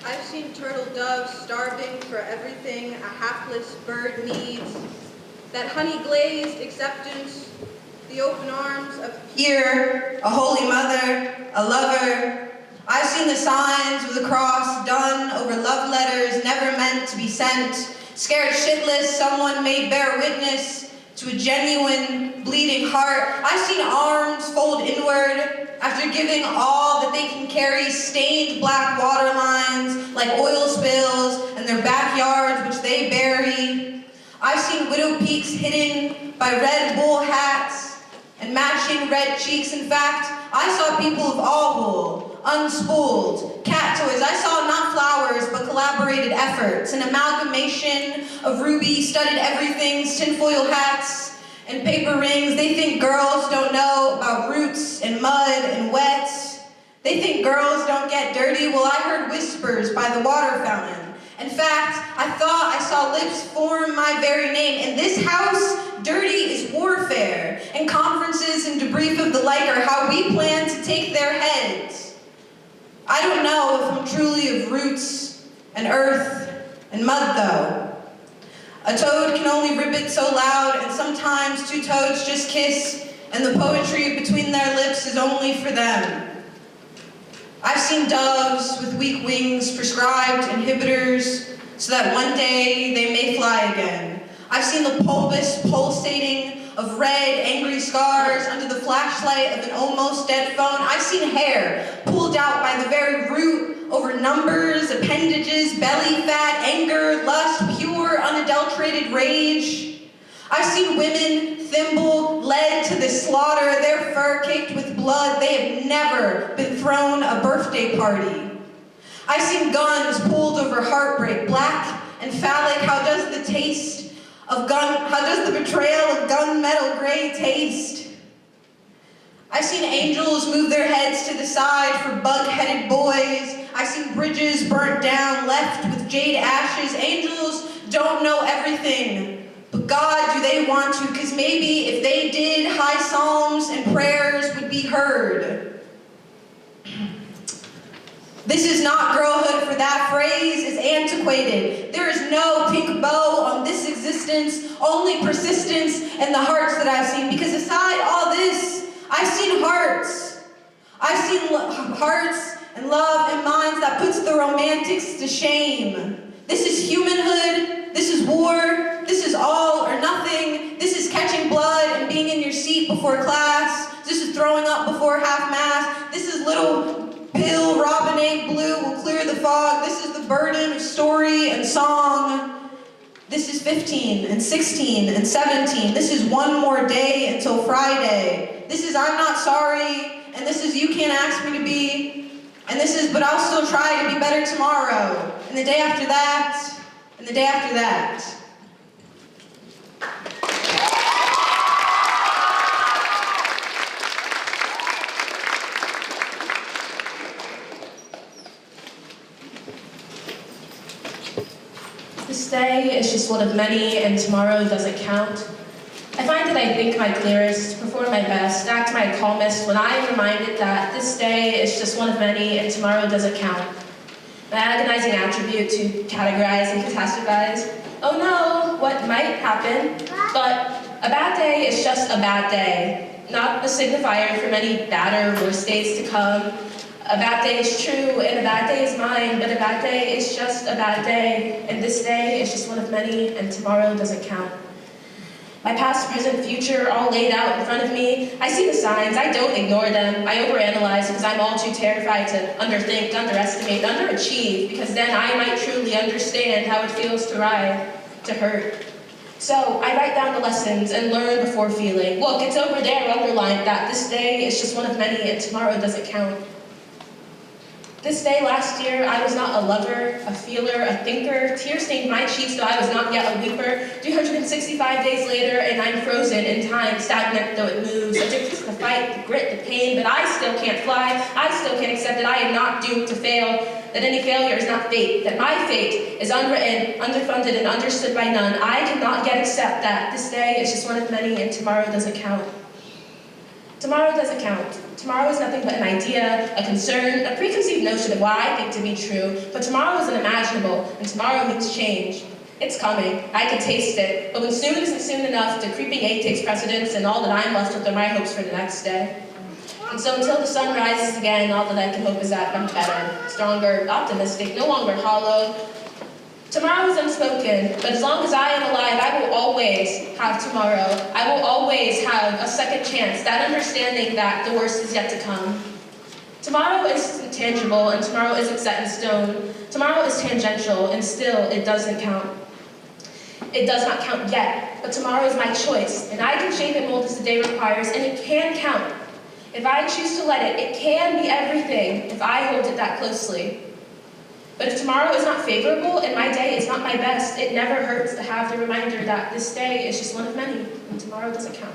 I've seen turtle doves starving for everything a hapless bird needs. That honey-glazed acceptance, the open arms of here, a holy mother, a lover. I've seen the signs with a cross done over love letters never meant to be sent. Scared shitless, someone may bear witness to a genuine, bleeding heart. I've seen arms fold inward after giving all that they can carry, stained black water lines like oil spills in their backyards which they bury. I've seen widow peaks hidden by red wool hats and matching red cheeks. In fact, I saw people of all wool, unspooled, cat toys. I saw not flowers, but collaborated efforts, an amalgamation of ruby-studded everythings, tinfoil hats, and paper rings. They think girls don't know about roots and mud and wet. They think girls don't get dirty. Well, I heard whispers by the water fountain. In fact, I thought I saw lips form my very name. In this house, dirty is warfare, and conferences and debrief of the like are how we plan to take their heads. I don't know if I'm truly of roots and earth and mud, though. A toad can only ribbit so loud, and sometimes two toads just kiss, and the poetry between their lips is only for them. I've seen doves with weak wings prescribed inhibitors so that one day they may fly again. I've seen the pulpus pulsating of red, angry scars under the flashlight of an almost dead phone. I've seen hair pulled out by the very root over numbers, appendages, belly fat, anger, lust, pure, unadulterated rage. I've seen women thimble led to the slaughter, their fur caked with blood. They have never been thrown a birthday party. I've seen guns pulled over heartbreak, black and phallic. How does the betrayal of gunmetal gray taste? I've seen angels move their heads to the side for bug-headed boys. I've seen bridges burnt down, left with jade ashes. Angels don't know everything. But God, do they want to? Because maybe if they did, high psalms and prayers would be heard. This is not girlhood, for that phrase is antiquated. There is no pink bow on this existence, only persistence in the hearts that I've seen. Because aside all this, I've seen hearts. I've seen hearts and love and minds that puts the romantics to shame. This is humanhood. This is war. This is all or nothing. This is catching blood and being in your seat before class. This is throwing up before half-mast. This is little pill, robinate blue will clear the fog. This is the burden of story and song. This is 15 and 16 and 17. This is one more day until Friday. This is I'm not sorry. And this is you can't ask me to be. And this is but I'll still try to be better tomorrow. And the day after that. And the day after that. This day is just one of many, and tomorrow doesn't count. I find that I think my clearest, perform my best, act my calmest when I am reminded that this day is just one of many, and tomorrow doesn't count. My agonizing attribute to categorize and catastrophize. Oh no, what might happen? But a bad day is just a bad day, not a signifier for many badder, worse days to come. A bad day is true, and a bad day is mine, but a bad day is just a bad day, and this day is just one of many, and tomorrow doesn't count. My past, present, future, all laid out in front of me. I see the signs, I don't ignore them. I overanalyze because I'm all too terrified to underthink, underestimate, underachieve, because then I might truly understand how it feels to writhe, to hurt. So I write down the lessons and learn before feeling. Look, it's over there underlined that this day is just one of many, and tomorrow doesn't count. This day last year, I was not a lover, a feeler, a thinker. Tears stained my cheeks, though I was not yet a weeper. 365 days later, and I'm frozen in time, stagnant though it moves, addicted to the fight, the grit, the pain, but I still can't fly. I still can't accept that I am not doomed to fail, that any failure is not fate, that my fate is unwritten, underfunded, and understood by none. I cannot yet accept that this day is just one of many, and tomorrow doesn't count. Tomorrow doesn't count. Tomorrow is nothing but an idea, a concern, a preconceived notion of what I think to be true, but tomorrow is unimaginable, and tomorrow means change. It's coming. I can taste it. But when soon isn't soon enough, the creeping ache takes precedence, and all that I'm left with are my hopes for the next day. And so until the sun rises again, all that I can hope is that I'm better, stronger, optimistic, no longer hollow. Tomorrow is unspoken, but as long as I am alive, I will always have tomorrow. I will always have a second chance, that understanding that the worst is yet to come. Tomorrow isn't tangible, and tomorrow isn't set in stone. Tomorrow is tangential, and still it doesn't count. It does not count yet, but tomorrow is my choice, and I can shape and mold as the day requires, and it can count. If I choose to let it, it can be everything if I hold it that closely. But if tomorrow is not favorable and my day is not my best, it never hurts to have the reminder that this day is just one of many, and tomorrow doesn't count.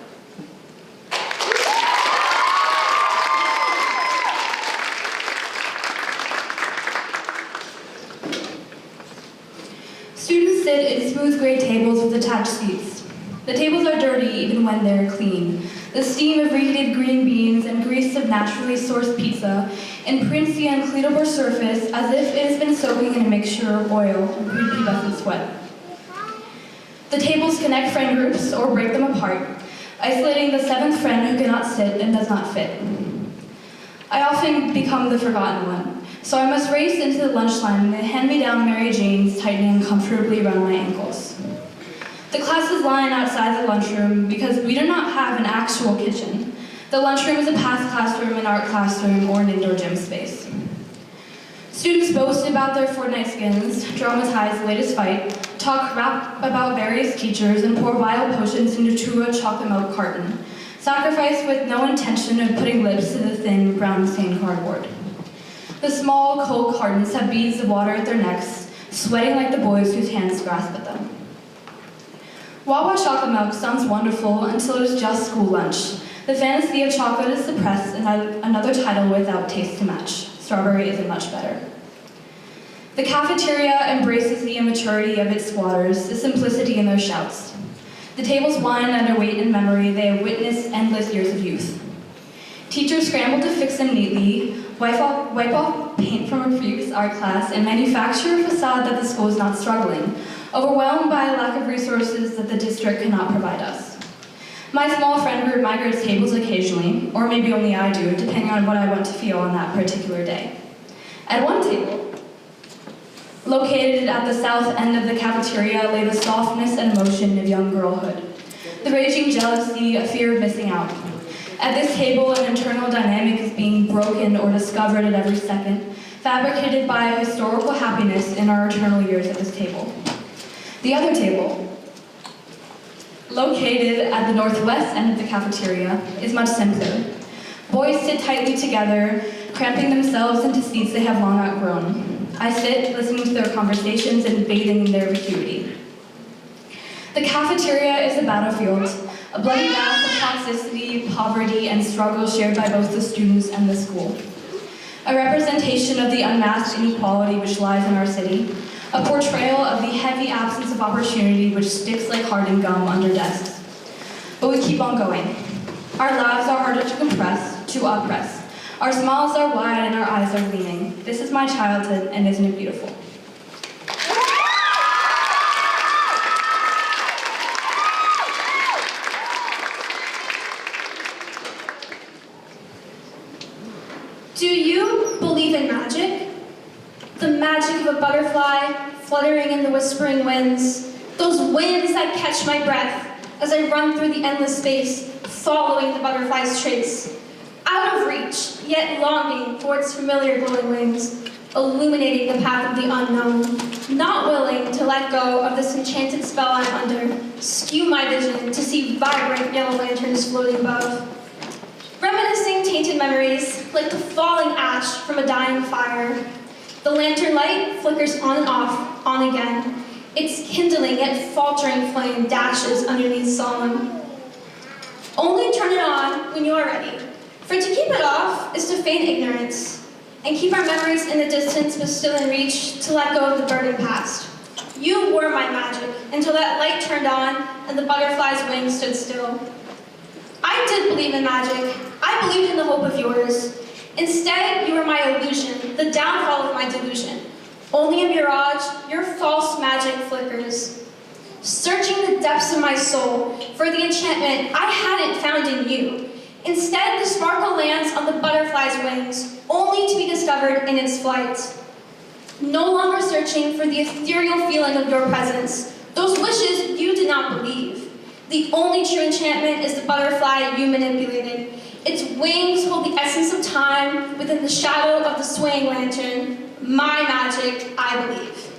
Students sit in smooth gray tables with attached seats. The tables are dirty even when they're clean. The steam of reheated green beans and grease of naturally sourced pizza imprints the uncleanable surface as if it has been soaking in a mixture of oil and prepubescent sweat. The tables connect friend groups or break them apart, isolating the seventh friend who cannot sit and does not fit. I often become the forgotten one, so I must race into the lunch line and hand-me-down Mary Janes tightening uncomfortably around my ankles. The classes line outside the lunchroom because we do not have an actual kitchen. The lunchroom is a past classroom, an art classroom, or an indoor gym space. Students boast about their Fortnite skins, dramatize the latest fight, talk crap about various teachers, and pour vile potions into Tura chocolate milk carton, sacrifice with no intention of putting lips to the thin, brown-stained cardboard. The small, cold cartons have beads of water at their necks, sweating like the boys whose hands grasp at them. Wawa chocolate milk sounds wonderful until it is just school lunch. The fantasy of chocolate is suppressed, and another title without taste to match. Strawberry isn't much better. The cafeteria embraces the immaturity of its squatters, the simplicity in their shouts. The tables whine under weight and memory. They have witnessed endless years of youth. Teachers scramble to fix them neatly, wipe off paint from a previous art class, and manufacture a facade that the school is not struggling, overwhelmed by a lack of resources that the district cannot provide us. My small friend group migrates tables occasionally, or maybe only I do, depending on what I want to feel on that particular day. At one table, located at the south end of the cafeteria, lay the softness and emotion of young girlhood, the raging jealousy, a fear of missing out. At this table, an internal dynamic is being broken or discovered at every second, fabricated by a historical happiness in our eternal years at this table. The other table, located at the northwest end of the cafeteria, is much simpler. Boys sit tightly together, cramping themselves into seats they have long outgrown. I sit, listening to their conversations and bathing in their vacuity. The cafeteria is a battlefield, a bloody mass of toxicity, poverty, and struggle shared by both the students and the school. A representation of the unmasked inequality which lies in our city, a portrayal of the heavy absence of opportunity which sticks like hardened gum under desks. But we keep on going. Our lives are harder to compress, to oppress. Our smiles are wide and our eyes are gleaming. This is my childhood, and isn't it beautiful? Do you believe in magic? The magic of a butterfly fluttering in the whispering winds, those winds that catch my breath as I run through the endless space, following the butterfly's trace. Out of reach, yet longing for its familiar glowing wings, illuminating the path of the unknown, not willing to let go of this enchanted spell I'm under, skew my vision to see vibrant yellow lanterns floating above. Reminiscing tainted memories, like the falling ash from a dying fire. The lantern light flickers on and off, on again. Its kindling yet faltering flame dashes underneath solemn. Only turn it on when you are ready, for to keep it off is to feign ignorance, and keep our memories in the distance but still in reach, to let go of the burden past. You were my magic, until that light turned on and the butterfly's wings stood still. I did believe in magic, I believed in the hope of yours. Instead, you were my illusion, the downfall of my delusion. Only a mirage, your false magic flickers. Searching the depths of my soul for the enchantment I hadn't found in you. Instead, the sparkle lands on the butterfly's wings, only to be discovered in its flight. No longer searching for the ethereal feeling of your presence, those wishes you did not believe. The only true enchantment is the butterfly you manipulated. Its wings hold the essence of time within the shadow of the swaying lantern. My magic, I believe.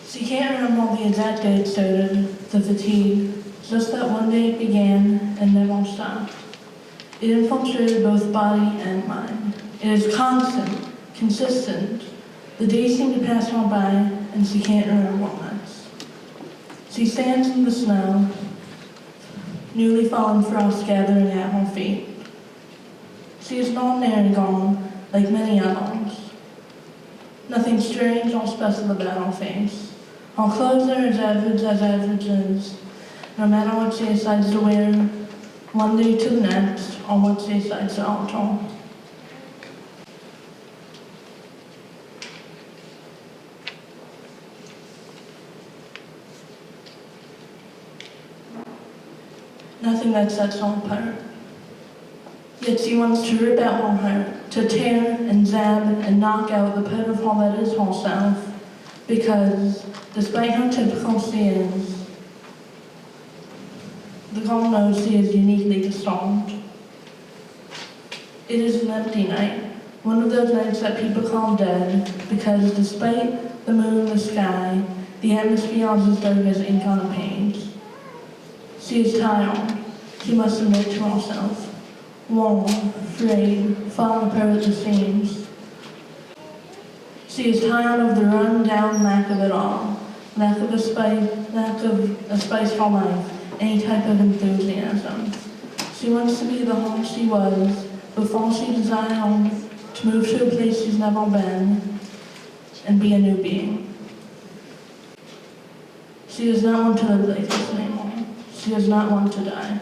She can't remember all the exact day it started, the fatigue, just that one day it began and never stopped. It infiltrated both body and mind. It is constant, consistent. The days seem to pass on by, and she can't remember what next. She stands in the snow, newly fallen frost gathering at her feet. She is gone there and gone, like many others. Nothing strange or special about her face. Her clothes are as average is, no matter what she decides to wear, one day to the next, or what she decides to alter. Nothing that sets her apart. Yet she wants to rip out her heart, to tear and zab and knock out the part of her that is herself, because despite how typical she is, the girl knows she is uniquely disarmed. It is an empty night, one of those nights that people call dead, because despite the moon in the sky, the atmosphere is as dark as ink on a page. She is tired, she must admit to herself. Worn, frayed, falling apart at the seams. She is tired of the run-down lack of it all, lack of a spice for life, any type of enthusiasm. She wants to be the home she was before she desired to move to a place she's never been and be a new being. She does not want to live like this anymore. She does not want to die.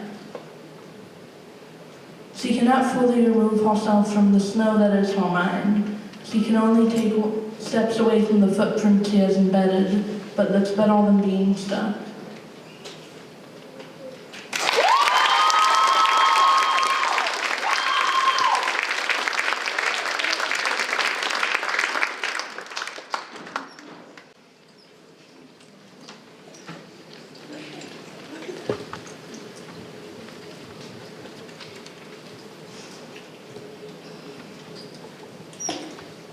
She cannot fully remove herself from the snow that is her mind. She can only take steps away from the footprint she has embedded, but that's better than being stuck.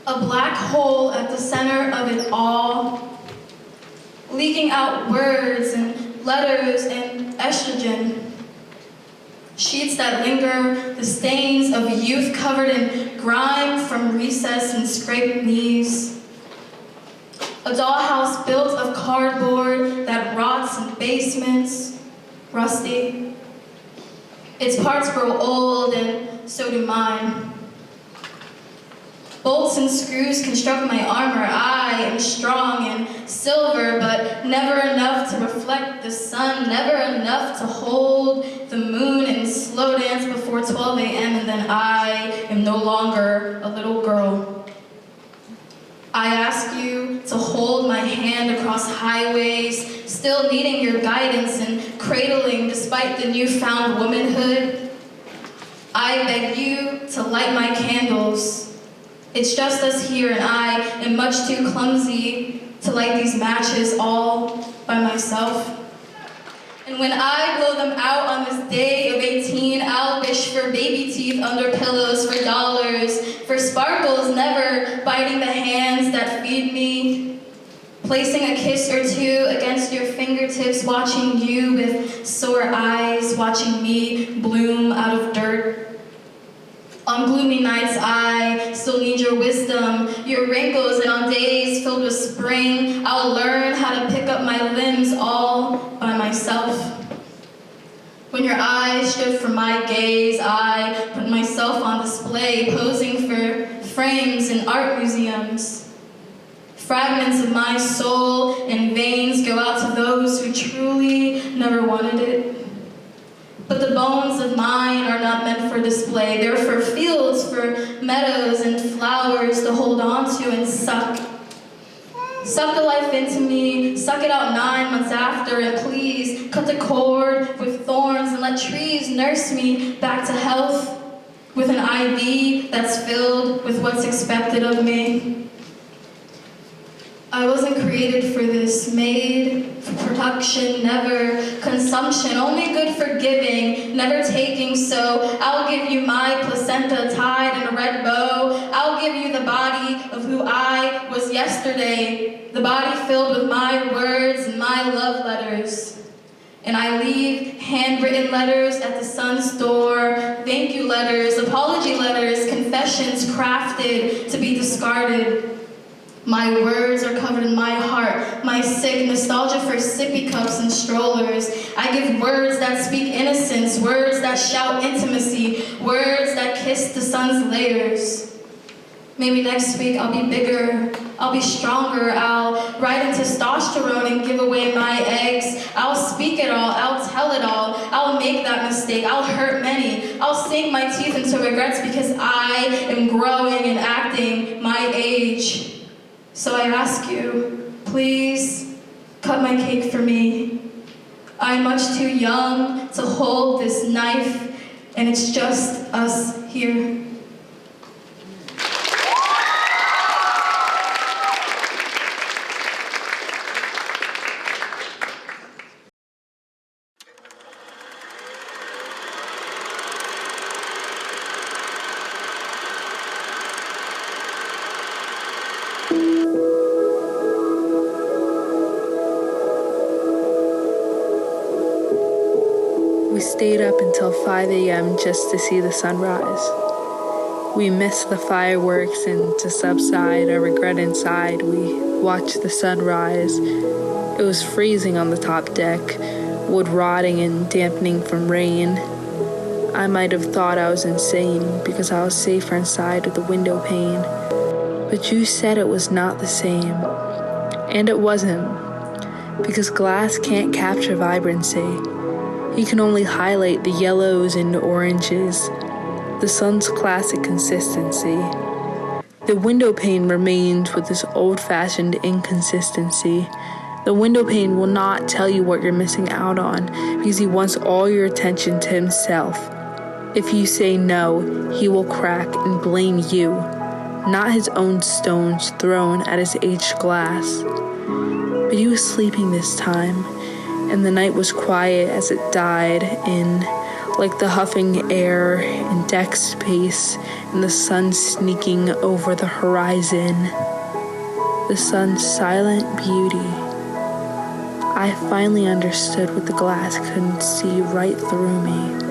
A black hole at the center of it all, leaking out words and letters and estrogen. Sheets that linger, the stains of youth covered in grime from recess and scraped knees. A dollhouse built of cardboard that rots in basements, rusty. Its parts grow old and so do mine. Bolts and screws construct my armor. I am strong and silver, but never enough to reflect the sun, never enough to hold the moon and slow dance before 12 a.m. and then I am no longer a little girl. I ask you to hold my hand across highways, still needing your guidance and cradling despite the newfound womanhood. I beg you to light my candles. It's just us here, and I am much too clumsy to light these matches all by myself. And when I blow them out on this day of 18, I'll wish for baby teeth under pillows, for dollars, for sparkles never biting the hands that feed me, placing a kiss or two against your fingertips, watching you with sore eyes, watching me bloom out of dirt. On gloomy nights, I still need your wisdom, your wrinkles, and on days filled with spring, I'll learn how to pick up my limbs all by myself. When your eyes stood for my gaze, I put myself on display, posing for frames in art museums. Fragments of my soul and veins go out to those who truly never wanted it. But the bones of mine are not meant for display. They're for fields, for meadows and flowers to hold on to and suck. Suck the life into me, suck it out 9 months after, and please cut the cord with thorns and let trees nurse me back to health with an IV that's filled with what's expected of me. I wasn't created for this, made for production, never consumption, only good for giving, never taking, so I'll give you my placenta tied in a red bow. I'll give you the body of who I was yesterday, the body filled with my words and my love letters. And I leave handwritten letters at the sun's door, thank you letters, apology letters, confessions crafted to be discarded. My words are covered in my heart, my sick nostalgia for sippy cups and strollers. I give words that speak innocence, words that shout intimacy, words that kiss the sun's layers. Maybe next week I'll be bigger, I'll be stronger, I'll write in testosterone and give away my eggs. I'll speak it all, I'll tell it all, I'll make that mistake, I'll hurt many. I'll sink my teeth into regrets because I am growing and acting my age. So I ask you, please cut my cake for me. I'm much too young to hold this knife, and it's just us here. We stayed up until 5 a.m. just to see the sunrise. We missed the fireworks, and to subside our regret inside, we watched the sunrise. It was freezing on the top deck, wood rotting and dampening from rain. I might have thought I was insane because I was safer inside with the window pane. But you said it was not the same. And it wasn't, because glass can't capture vibrancy. You can only highlight the yellows and oranges, the sun's classic consistency. The window pane remains with this old-fashioned inconsistency. The window pane will not tell you what you're missing out on because he wants all your attention to himself. If you say no, he will crack and blame you, not his own stones thrown at his aged glass. But he was sleeping this time, and the night was quiet as it died in, like the huffing air in deck space and the sun sneaking over the horizon. The sun's silent beauty. I finally understood what the glass couldn't see right through me.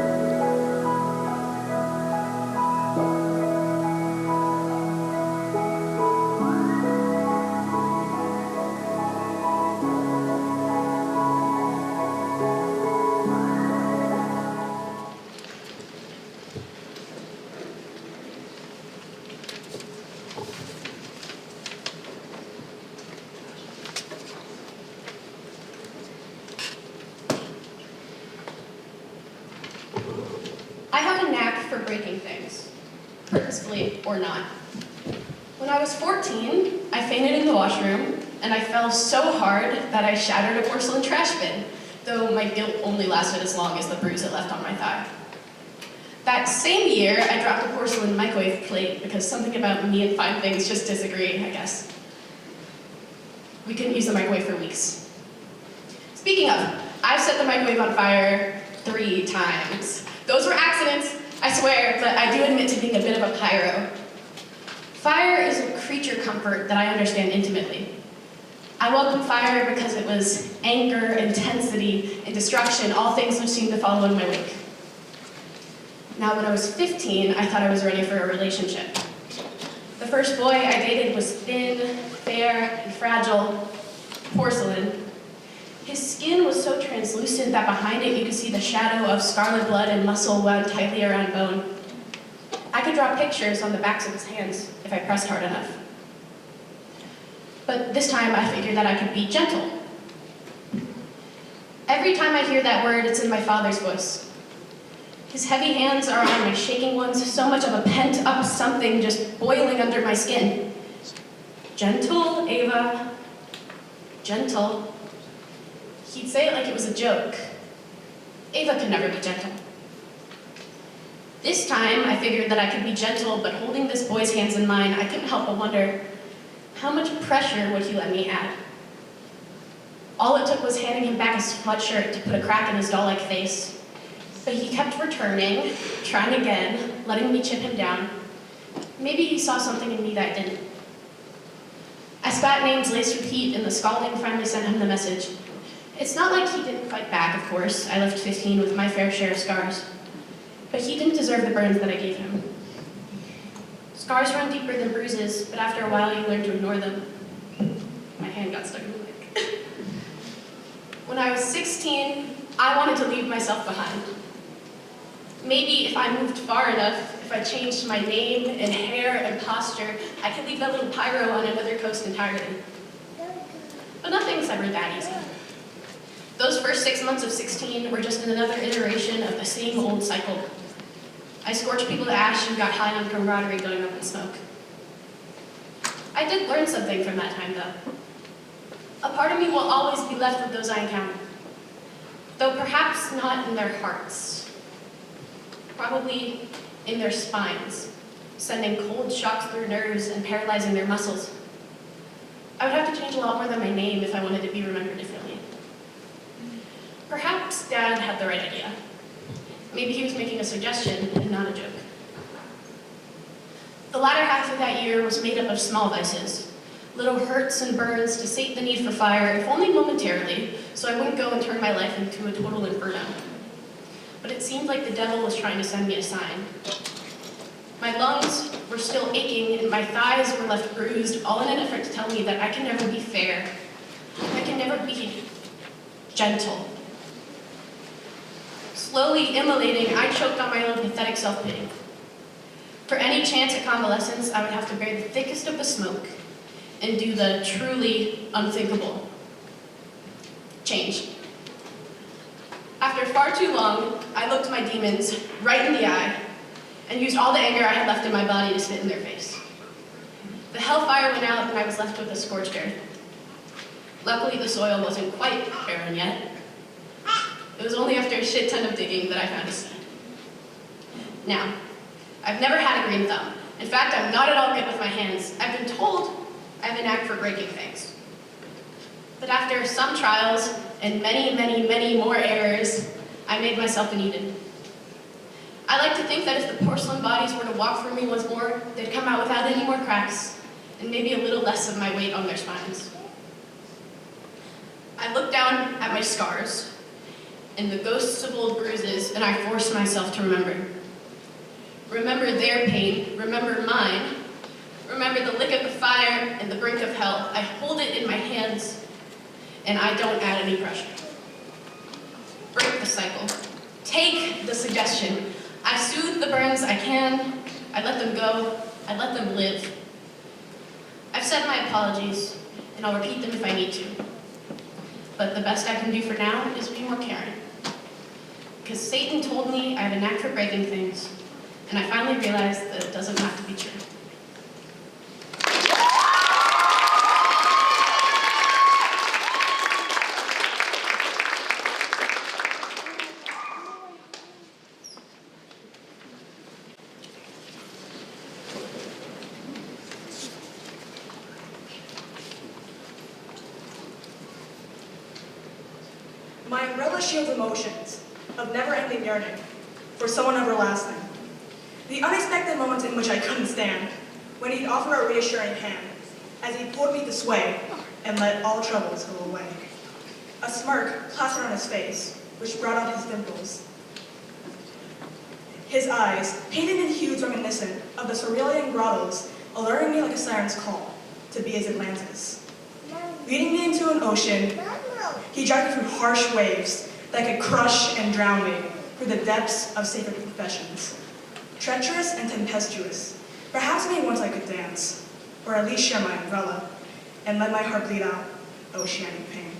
I have a knack for breaking things, purposefully or not. When I was 14, I fainted in the washroom, and I fell so hard that I shattered a porcelain trash bin, though my guilt only lasted as long as the bruise it left on my thigh. That same year, I dropped a porcelain microwave plate because something about me and fine things just disagree, I guess. We couldn't use the microwave for weeks. Speaking of, I've set the microwave on fire 3 times. Those were accidents, I swear, but I do admit to being a bit of a pyro. Fire is a creature comfort that I understand intimately. I welcome fire because it was anger, intensity, and destruction, all things which seem to follow in my wake. Now, when I was 15, I thought I was ready for a relationship. The first boy I dated was thin, fair, and fragile, porcelain. His skin was so translucent that behind it you could see the shadow of scarlet blood and muscle wound tightly around bone. I could draw pictures on the backs of his hands if I pressed hard enough. But this time I figured that I could be gentle. Every time I hear that word, it's in my father's voice. His heavy hands are on my shaking ones, so much of a pent-up something just boiling under my skin. Gentle, Ava. Gentle. He'd say it like it was a joke. Ava could never be gentle. This time, I figured that I could be gentle, but holding this boy's hands in mine, I couldn't help but wonder, how much pressure would he let me add? All it took was handing him back his sweatshirt to put a crack in his doll-like face. But he kept returning, trying again, letting me chip him down. Maybe he saw something in me that I didn't. I spat names laced with heat, and the scalding finally sent him the message. It's not like he didn't fight back, of course. I left 15 with my fair share of scars. But he didn't deserve the burns that I gave him. Scars run deeper than bruises, but after a while you learn to ignore them. My hand got stuck in the mic. When I was 16, I wanted to leave myself behind. Maybe if I moved far enough, if I changed my name and hair and posture, I could leave that little pyro on another coast entirely. But nothing's ever that easy. Those first 6 months of 16 were just another iteration of the same old cycle. I scorched people to ash and got high on camaraderie going up in smoke. I did learn something from that time, though. A part of me will always be left with those I encountered, though perhaps not in their hearts. Probably in their spines, sending cold shocks through nerves and paralyzing their muscles. I would have to change a lot more than my name if I wanted to be remembered differently. Perhaps Dad had the right idea. Maybe he was making a suggestion and not a joke. The latter half of that year was made up of small vices, little hurts and burns to sate the need for fire, if only momentarily, so I wouldn't go and turn my life into a total inferno. But it seemed like the devil was trying to send me a sign. My lungs were still aching and my thighs were left bruised, all in an effort to tell me that I can never be fair. I can never be gentle. Slowly immolating, I choked on my own pathetic self-pity. For any chance at convalescence, I would have to bear the thickest of the smoke and do the truly unthinkable. Change. After far too long, I looked my demons right in the eye and used all the anger I had left in my body to spit in their face. The hellfire went out and I was left with a scorched earth. Luckily, the soil wasn't quite barren yet. It was only after a shit ton of digging that I found a seed. Now, I've never had a green thumb. In fact, I'm not at all good with my hands. I've been told I have a knack for breaking things. But after some trials and many, many, many more errors, I made myself an Eden. I like to think that if the porcelain bodies were to walk through me once more, they'd come out without any more cracks, and maybe a little less of my weight on their spines. I looked down at my scars, and the ghosts of old bruises, and I forced myself to remember. Remember their pain, remember mine. Remember the lick of the fire and the brink of hell. I hold it in my hands, and I don't add any pressure. Break the cycle. Take the suggestion. I soothe the burns I can. I let them go. I let them live. I've said my apologies, and I'll repeat them if I need to. But the best I can do for now is be more caring. Because Satan told me I have a knack for breaking things, and I finally realized that it doesn't have to be true. My umbrella shields emotions of never-ending yearning for someone everlasting. The unexpected moments in which I couldn't stand, when he'd offer a reassuring hand, as he pulled me this way and let all troubles go away. A smirk plastered on his face, which brought out his dimples. His eyes, painted in hues reminiscent of the Cerulean grottos, alluring me like a siren's call to be his Atlantis. Leading me into an ocean, he dragged me through harsh waves that could crush and drown me through the depths of sacred confessions. Treacherous and tempestuous, perhaps maybe once I could dance, or at least share my umbrella. and let my heart bleed out oceanic pain.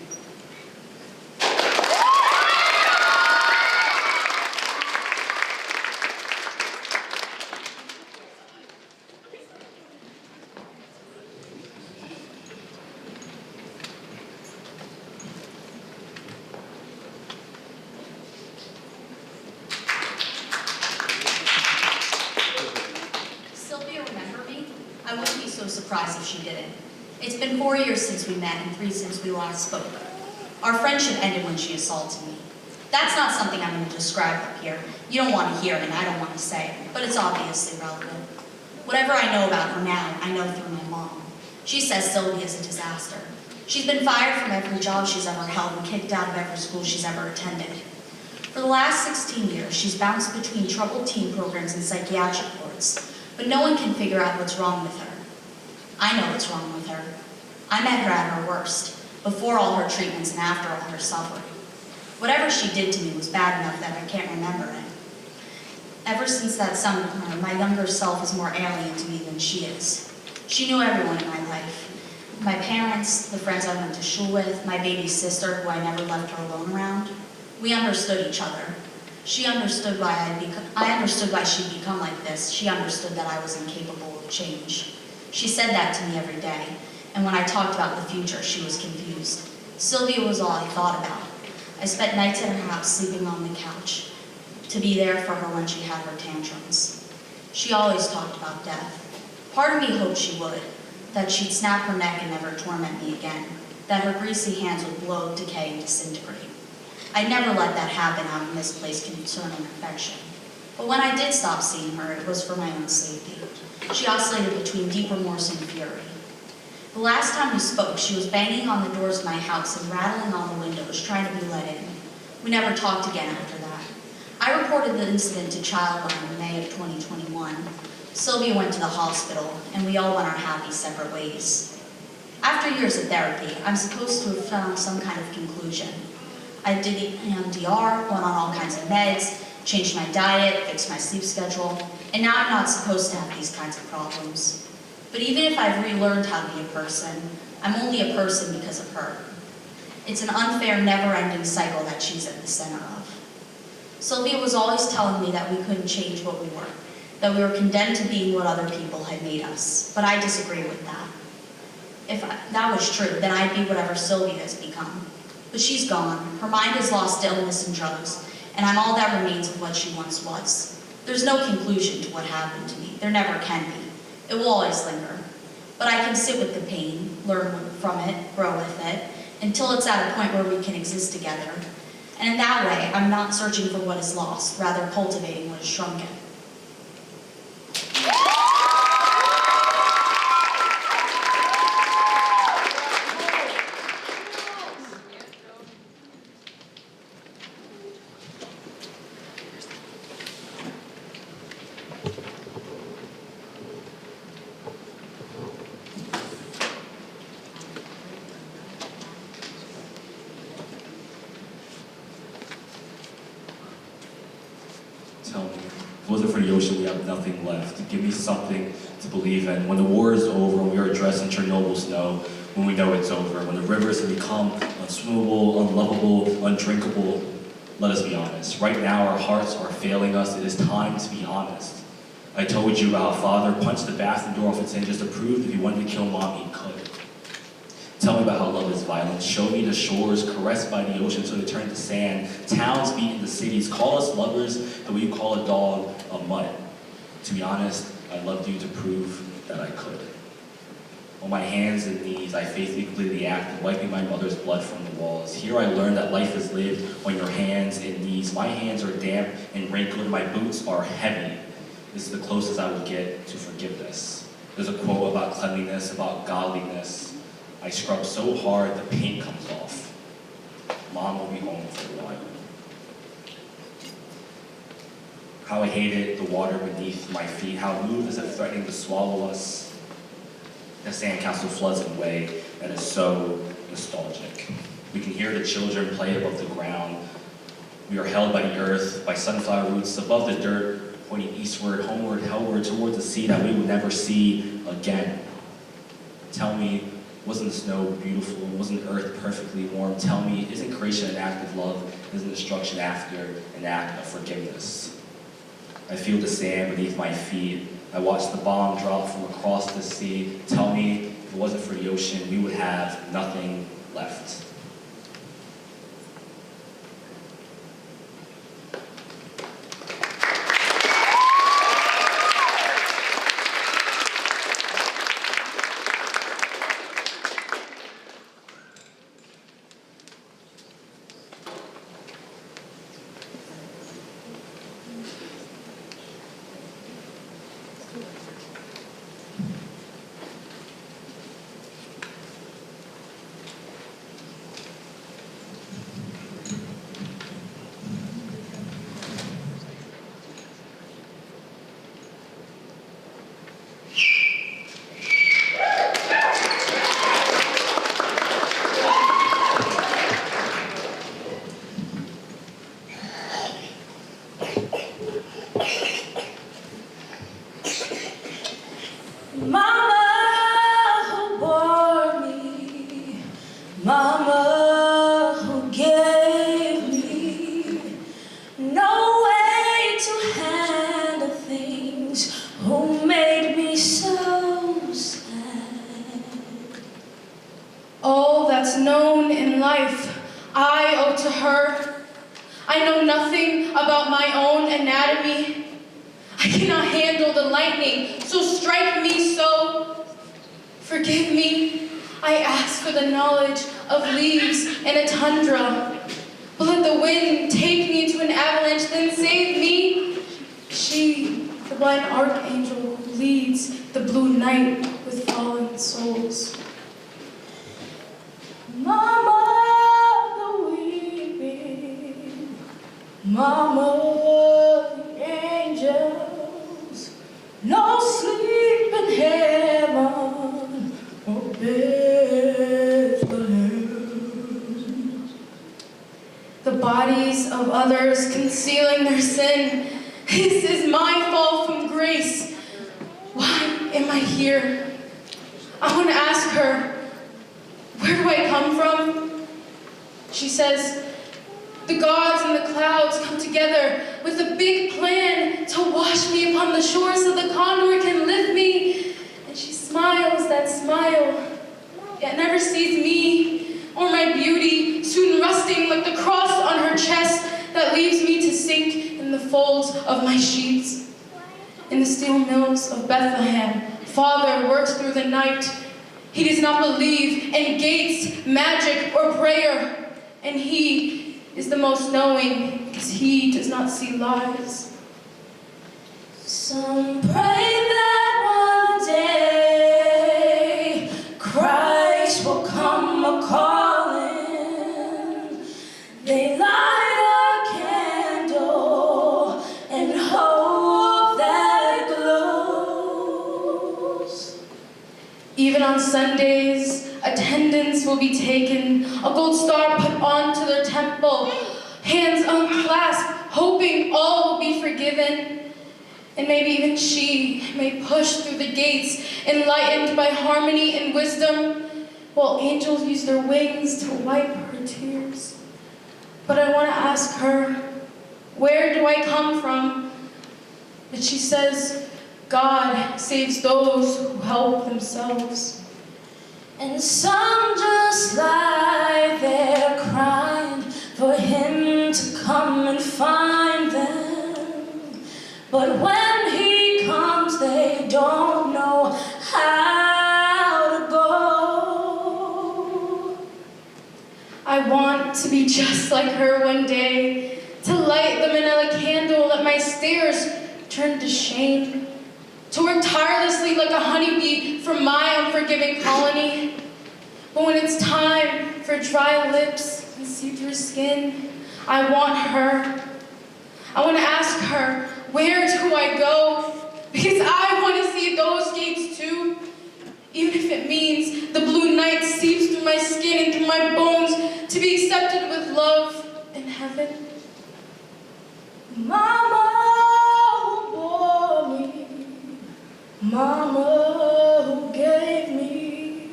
Sylvia remember me? I wouldn't be so surprised if she didn't. It's been 4 years since we met and 3 since we last spoke. Our friendship ended when she assaulted me. That's not something I'm going to describe up here. You don't want to hear it and I don't want to say it, but it's obviously relevant. Whatever I know about her now, I know through my mom. She says Sylvia's a disaster. She's been fired from every job she's ever held and kicked out of every school she's ever attended. For the last 16 years, she's bounced between troubled teen programs and psychiatric wards, but no one can figure out what's wrong with her. I know what's wrong with her. I met her at her worst, before all her treatments and after all her suffering. Whatever she did to me was bad enough that I can't remember it. Ever since that summer, my younger self is more alien to me than she is. She knew everyone in my life. My parents, the friends I went to school with, my baby sister, who I never left her alone around. We understood each other. She understood why I understood why she'd become like this. She understood that I was incapable of change. She said that to me every day, and when I talked about the future, she was confused. Sylvia was all I thought about. I spent nights at her house sleeping on the couch, to be there for her when she had her tantrums. She always talked about death. Part of me hoped she would, that she'd snap her neck and never torment me again, that her greasy hands would blow, decay, and disintegrate. I'd never let that happen out of misplaced concern and affection. But when I did stop seeing her, it was for my own safety. She oscillated between deep remorse and fury. The last time we spoke, she was banging on the doors of my house and rattling on the windows, trying to be let in. We never talked again after that. I reported the incident to Childline in May of 2021. Sylvia went to the hospital, and we all went our happy separate ways. After years of therapy, I'm supposed to have found some kind of conclusion. I did EMDR, went on all kinds of meds, changed my diet, fixed my sleep schedule, and now I'm not supposed to have these kinds of problems. But even if I've relearned how to be a person, I'm only a person because of her. It's an unfair, never-ending cycle that she's at the center of. Sylvia was always telling me that we couldn't change what we were, that we were condemned to being what other people had made us, but I disagree with that. If that was true, then I'd be whatever Sylvia has become. But she's gone, her mind has lost to illness and drugs, and I'm all that remains of what she once was. There's no conclusion to what happened to me. There never can be. It will always linger. But I can sit with the pain, learn from it, grow with it, until it's at a point where we can exist together. And in that way, I'm not searching for what is lost, rather cultivating what is shrunken. Tell me, if it wasn't for the ocean, we have nothing left. Give me something to believe in. When the war is over, when we are dressed in Chernobyl snow, when we know it's over, when the rivers have become unswimmable, unlovable, undrinkable, let us be honest. Right now, our hearts are failing us. It is time to be honest. I told you about how father punched the bathroom door off its hinges to prove if he wanted to kill mom, he could. Tell me about how love is violent. Show me the shores caressed by the ocean so they turn to sand. Towns beat into cities. Call us lovers the way you call a dog a mutt. To be honest, I loved you to prove that I could. On my hands and knees, I faithfully completed the act of wiping my mother's blood from the walls. Here I learned that life is lived on your hands and knees. My hands are damp and wrinkled. My boots are heavy. This is the closest I will get to forgiveness. There's a quote about cleanliness, about godliness. I scrub so hard the paint comes off. Mom will be home for a while. How I hated the water beneath my feet. How it moved as if threatening to swallow us. The sandcastle floods in a way that is so nostalgic. We can hear the children play above the ground. We are held by the earth, by sunflower roots, above the dirt, pointing eastward, homeward, hellward, towards the sea that we would never see again. Tell me, Wasn't the snow beautiful? Wasn't earth perfectly warm? Tell me, isn't creation an act of love? Isn't destruction after an act of forgiveness? I feel the sand beneath my feet. I watch the bomb drop from across the sea. Tell me, if it wasn't for the ocean, we would have nothing left. All that's known in life, I owe to her. I know nothing about my own anatomy. I cannot handle the lightning, so strike me so. Forgive me, I ask for the knowledge of leaves in a tundra. But let the wind take me into an avalanche, then save me. She, the blind archangel who leads the blue night with fallen souls. Mama, the weeping, Mama, the angels, no sleep in heaven or Bethlehem. The bodies of others concealing their sin. This is my fall from grace. Why am I here? I want to ask her, where do I come from? She says, the gods and the clouds come together with a big plan to wash me upon the shore so the condor can lift me. And she smiles that smile, yet never sees me or my beauty, soon rusting like the cross on her chest that leaves me to sink in the folds of my sheets. In the steel mills of Bethlehem, Father works through the night. He does not believe in gates, magic, or prayer. And he is the most knowing, because he does not see lies. Some pray that one day Christ will come a-calling. They light a candle and hope that glows. Even on Sundays, attendance will be taken, a gold star put onto their temple, hands unclasped, hoping all will be forgiven. And maybe even she may push through the gates, enlightened by harmony and wisdom, while angels use their wings to wipe her tears. But I want to ask her, where do I come from? But she says, God saves those who help themselves. And some just lie there crying for him to come and find them. But when he comes, they don't know how to go. I want to be just like her one day, to light the manila candle, let my stares turn to shame, to work tirelessly like a honeybee for my unforgiving colony. But when it's time for dry lips and see-through skin, I want her. I want to ask her, where do I go? Because I want to see those gates too. Even if it means the blue night seeps through my skin and through my bones to be accepted with love in heaven. Mama who bore me, Mama who gave me,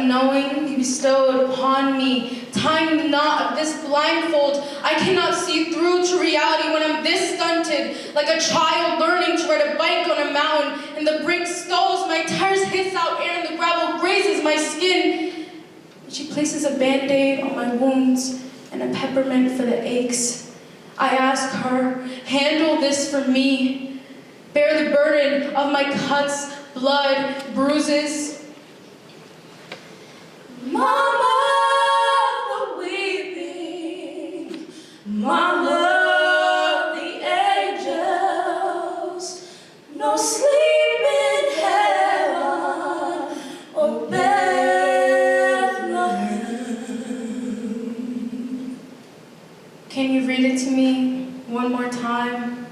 unknowing, you bestowed upon me. Tying the knot of this blindfold, I cannot see through to reality when I'm this stunted, like a child learning to ride a bike on a mountain, and the brake stalls, my tires hiss out air, and the gravel grazes my skin. And she places a Band-Aid on my wounds and a peppermint for the aches. I ask her, handle this for me. Bear the burden of my cuts, blood, bruises. Mama, the weeping, Mama, the angels, no sleep in heaven or Bethlehem. Can you read it to me one more time?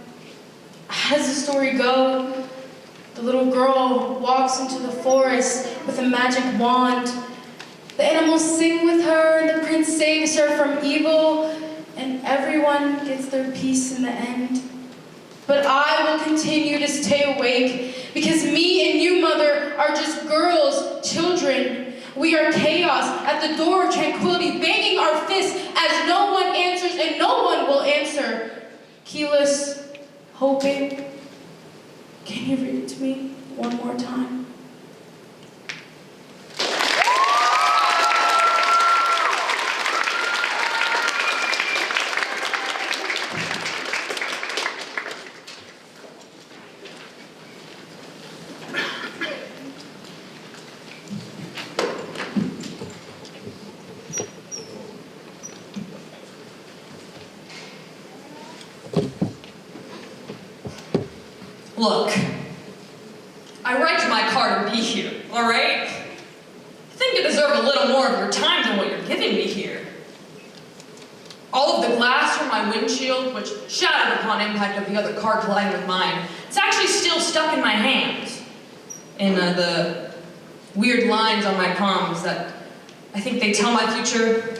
How does the story go? The little girl walks into the forest with a magic wand. The animals sing with her, and the prince saves her from evil, and everyone gets their peace in the end. But I will continue to stay awake, because me and you, Mother, are just girls, children. We are chaos at the door of tranquility, banging our fists as no one answers and no one will answer. Keyless, hoping. Can you read it to me one more time? Look, I wrecked my car to be here, all right? I think you deserve a little more of your time than what you're giving me here. All of the glass from my windshield, which shattered upon impact of the other car colliding with mine, it's actually still stuck in my hands. And the weird lines on my palms that I think they tell my future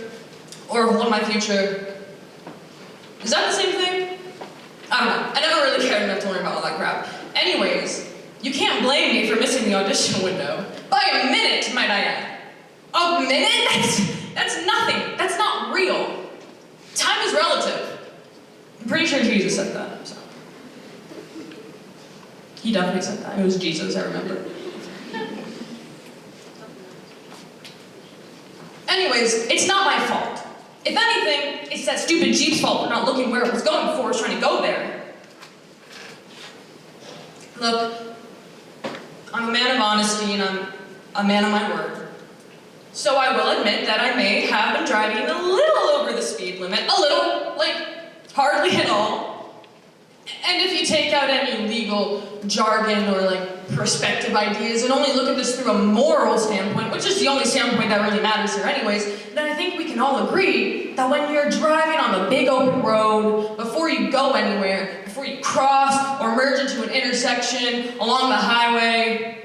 or hold my future. Is that the same thing? I don't know. I never really cared enough to learn about all that crap. Anyways, you can't blame me for missing the audition window. By a minute, might I add. A minute? That's nothing. That's not real. Time is relative. I'm pretty sure Jesus said that. So. He definitely said that. It was Jesus, I remember. Anyways, it's not my fault. If anything, it's that stupid Jeep's fault for not looking where it was going before it was trying to go there. Look, I'm a man of honesty and I'm a man of my word. So I will admit that I may have been driving a little over the speed limit. A little, like, hardly at all. And if you take out any legal jargon or, like, perspective ideas and only look at this through a moral standpoint, which is the only standpoint that really matters here anyways, then I think we can all agree that when you're driving on the big open road, before you go anywhere, before you cross or merge into an intersection along the highway,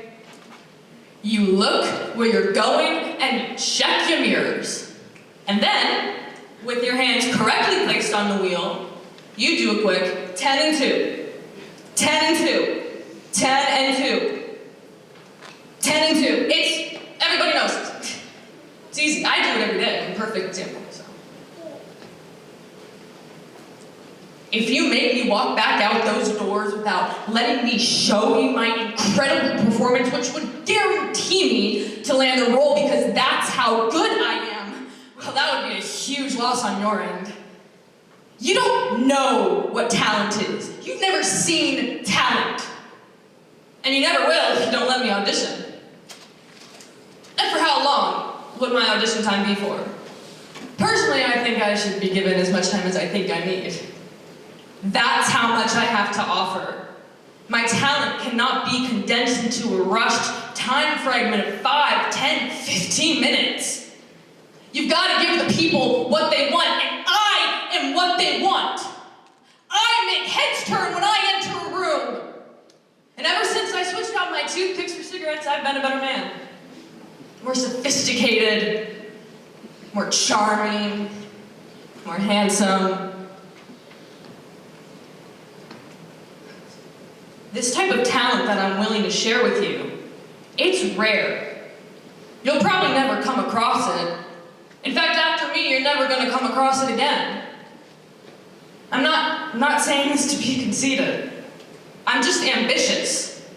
you look where you're going and you check your mirrors. And then, with your hands correctly placed on the wheel, you do a quick 10 and 2, 10 and 2, 10 and 2, 10 and 2. It's, everybody knows it. It's easy. I do it every day. I'm a perfect example. So. If you make me walk back out those doors without letting me show you my incredible performance, which would guarantee me to land a role because that's how good I am, well, that would be a huge loss on your end. You don't know what talent is. You've never seen talent. And you never will if you don't let me audition. And for how long would my audition time be for? Personally, I think I should be given as much time as I think I need. That's how much I have to offer. My talent cannot be condensed into a rushed time fragment of 5, 10, 15 minutes. You've got to give the people what they want, and I am what they want. I make heads turn when I enter a room. And ever since I switched out my toothpicks for cigarettes, I've been a better man. More sophisticated, more charming, more handsome. This type of talent that I'm willing to share with you, it's rare. You'll probably never come across it. In fact, after me, you're never going to come across it again. I'm not saying this to be conceited. I'm just ambitious.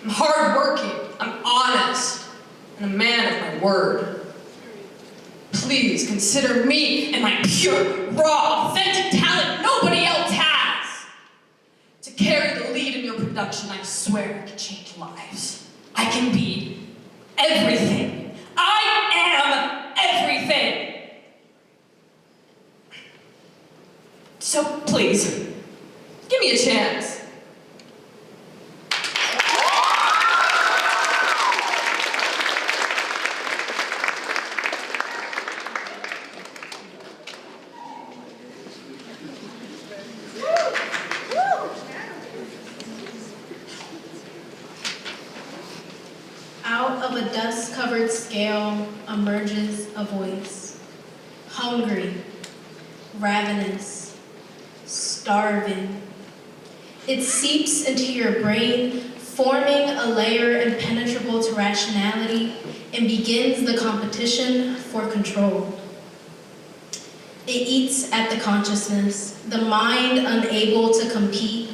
I'm hardworking. I'm honest. And a man of my word. Please consider me and my pure, raw, authentic talent nobody else has. To carry the lead in your production, I swear I can change lives. I can be everything. I am everything. So please, give me a chance. Out of a dust-covered scale emerges a voice. Hungry, ravenous, starving. It seeps into your brain, forming a layer impenetrable to rationality, and begins the competition for control. It eats at the consciousness, the mind unable to compete.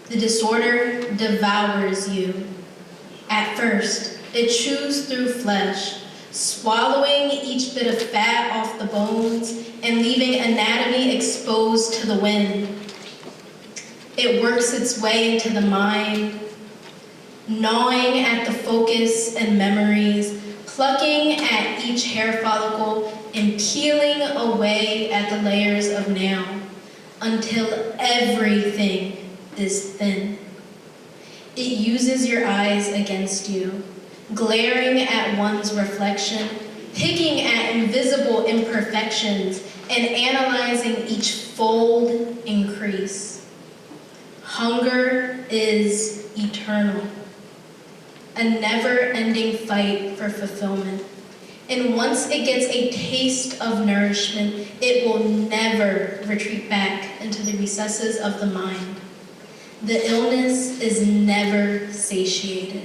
The disorder devours you. At first, it chews through flesh, swallowing each bit of fat off the bones and leaving anatomy exposed to the wind. It works its way into the mind, gnawing at the focus and memories, plucking at each hair follicle and peeling away at the layers of now until everything is thin. It uses your eyes against you, glaring at one's reflection, picking at invisible imperfections, and analyzing each fold and crease. Hunger is eternal, a never-ending fight for fulfillment. And once it gets a taste of nourishment, it will never retreat back into the recesses of the mind. The illness is never satiated.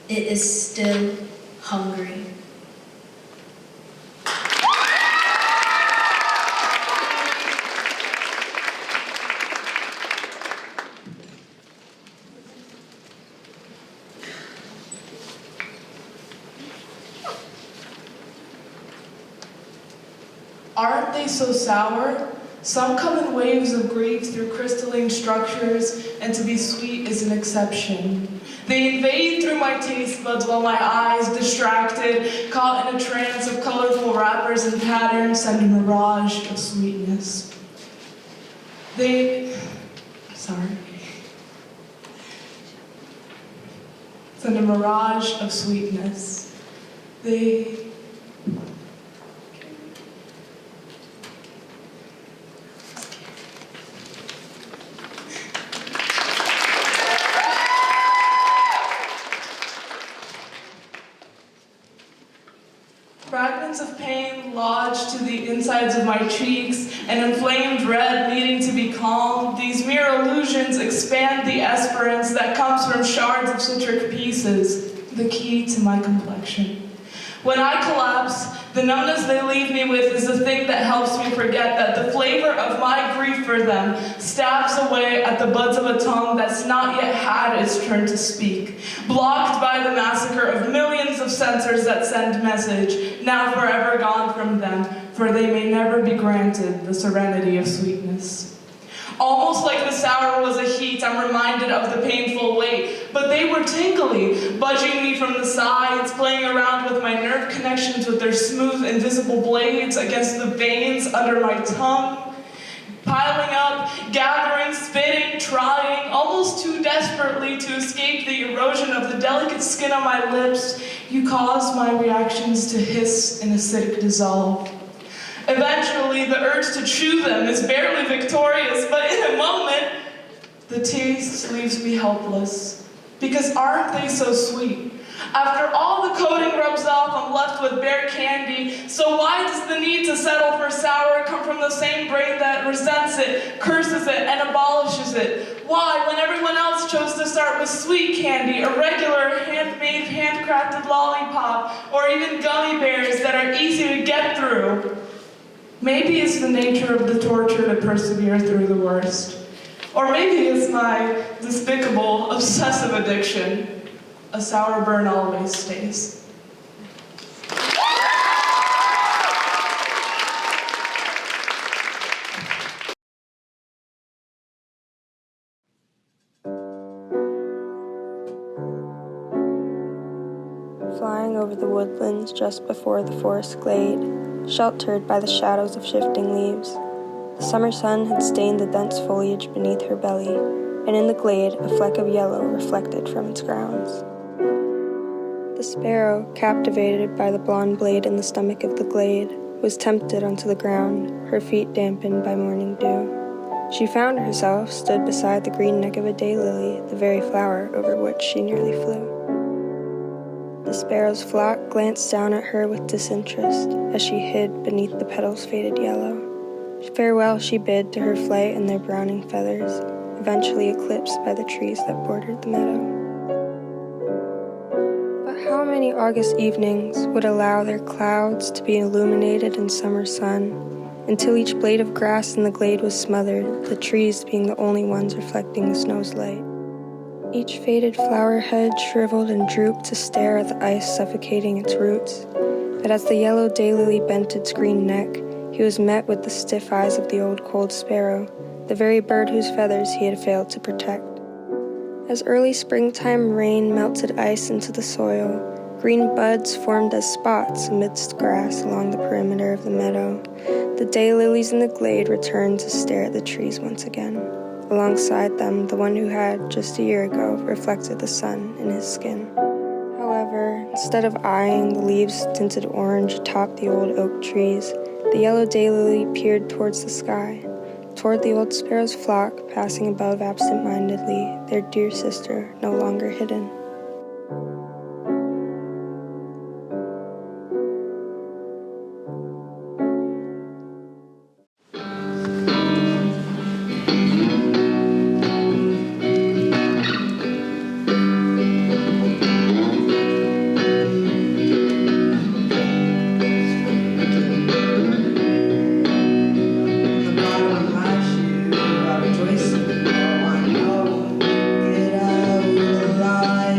It is still hungry. Aren't they so sour? Some come in waves of grief through crystalline structures, and to be sweet is an exception. They invade through my taste buds while my eyes, distracted, caught in a trance of colorful wrappers and patterns, send a mirage of sweetness. Send a mirage of sweetness. Fragments of pain lodged to the insides of my cheeks, an inflamed red needing to be calmed. These mere illusions expand the esperance that comes from shards of citric pieces, the key to my complexion. When I collapse, the numbness they leave me with is the thing that helps me forget that the flavor of my grief for them stabs away at the buds of a tongue that's not yet had its turn to speak, blocked by the massacre of millions of censors that send message, now forever gone from them, for they may never be granted the serenity of sweetness. Almost like the sour was a heat, I'm reminded of the painful weight, but they were tingly, budging me from the sides, playing around with my nerve connections with their smooth, invisible blades against the veins under my tongue, piling up, gathering, spitting, trying, almost too desperately to escape the erosion of the delicate skin on my lips. You caused my reactions to hiss and acidic dissolve. Eventually, the urge to chew them is barely victorious, but in a moment, the taste leaves me helpless. Because aren't they so sweet? After all the coating rubs off, I'm left with bare candy. So why does the need to settle for sour come from the same brain that resents it, curses it, and abolishes it? Why, when everyone else chose to start with sweet candy, a regular handmade, handcrafted lollipop, or even gummy bears that are easy to get through? Maybe it's the nature of the torture to persevere through the worst. Or maybe it's my despicable, obsessive addiction. A sour burn always stays. Flying over the woodlands just before the forest glade, sheltered by the shadows of shifting leaves, the summer sun had stained the dense foliage beneath her belly, and in the glade a fleck of yellow reflected from its grounds. The sparrow, captivated by the blonde blade in the stomach of the glade, was tempted onto the ground, her feet dampened by morning dew. She found herself stood beside the green neck of a daylily, the very flower over which she nearly flew. The sparrow's flock glanced down at her with disinterest as she hid beneath the petals faded yellow. Farewell she bid to her flight and their browning feathers, eventually eclipsed by the trees that bordered the meadow. But how many August evenings would allow their clouds to be illuminated in summer sun, until each blade of grass in the glade was smothered, the trees being the only ones reflecting the snow's light. Each faded flower head shriveled and drooped to stare at the ice suffocating its roots. But as the yellow daylily bent its green neck, he was met with the stiff eyes of the old cold sparrow, the very bird whose feathers he had failed to protect. As early springtime rain melted ice into the soil, green buds formed as spots amidst grass along the perimeter of the meadow. The daylilies in the glade returned to stare at the trees once again. Alongside them, the one who had, just a year ago, reflected the sun in his skin. However, instead of eyeing the leaves tinted orange atop the old oak trees, the yellow daylily peered towards the sky, toward the old sparrow's flock passing above absent-mindedly, their dear sister no longer hidden. Rejoicing, oh I know, get out alive.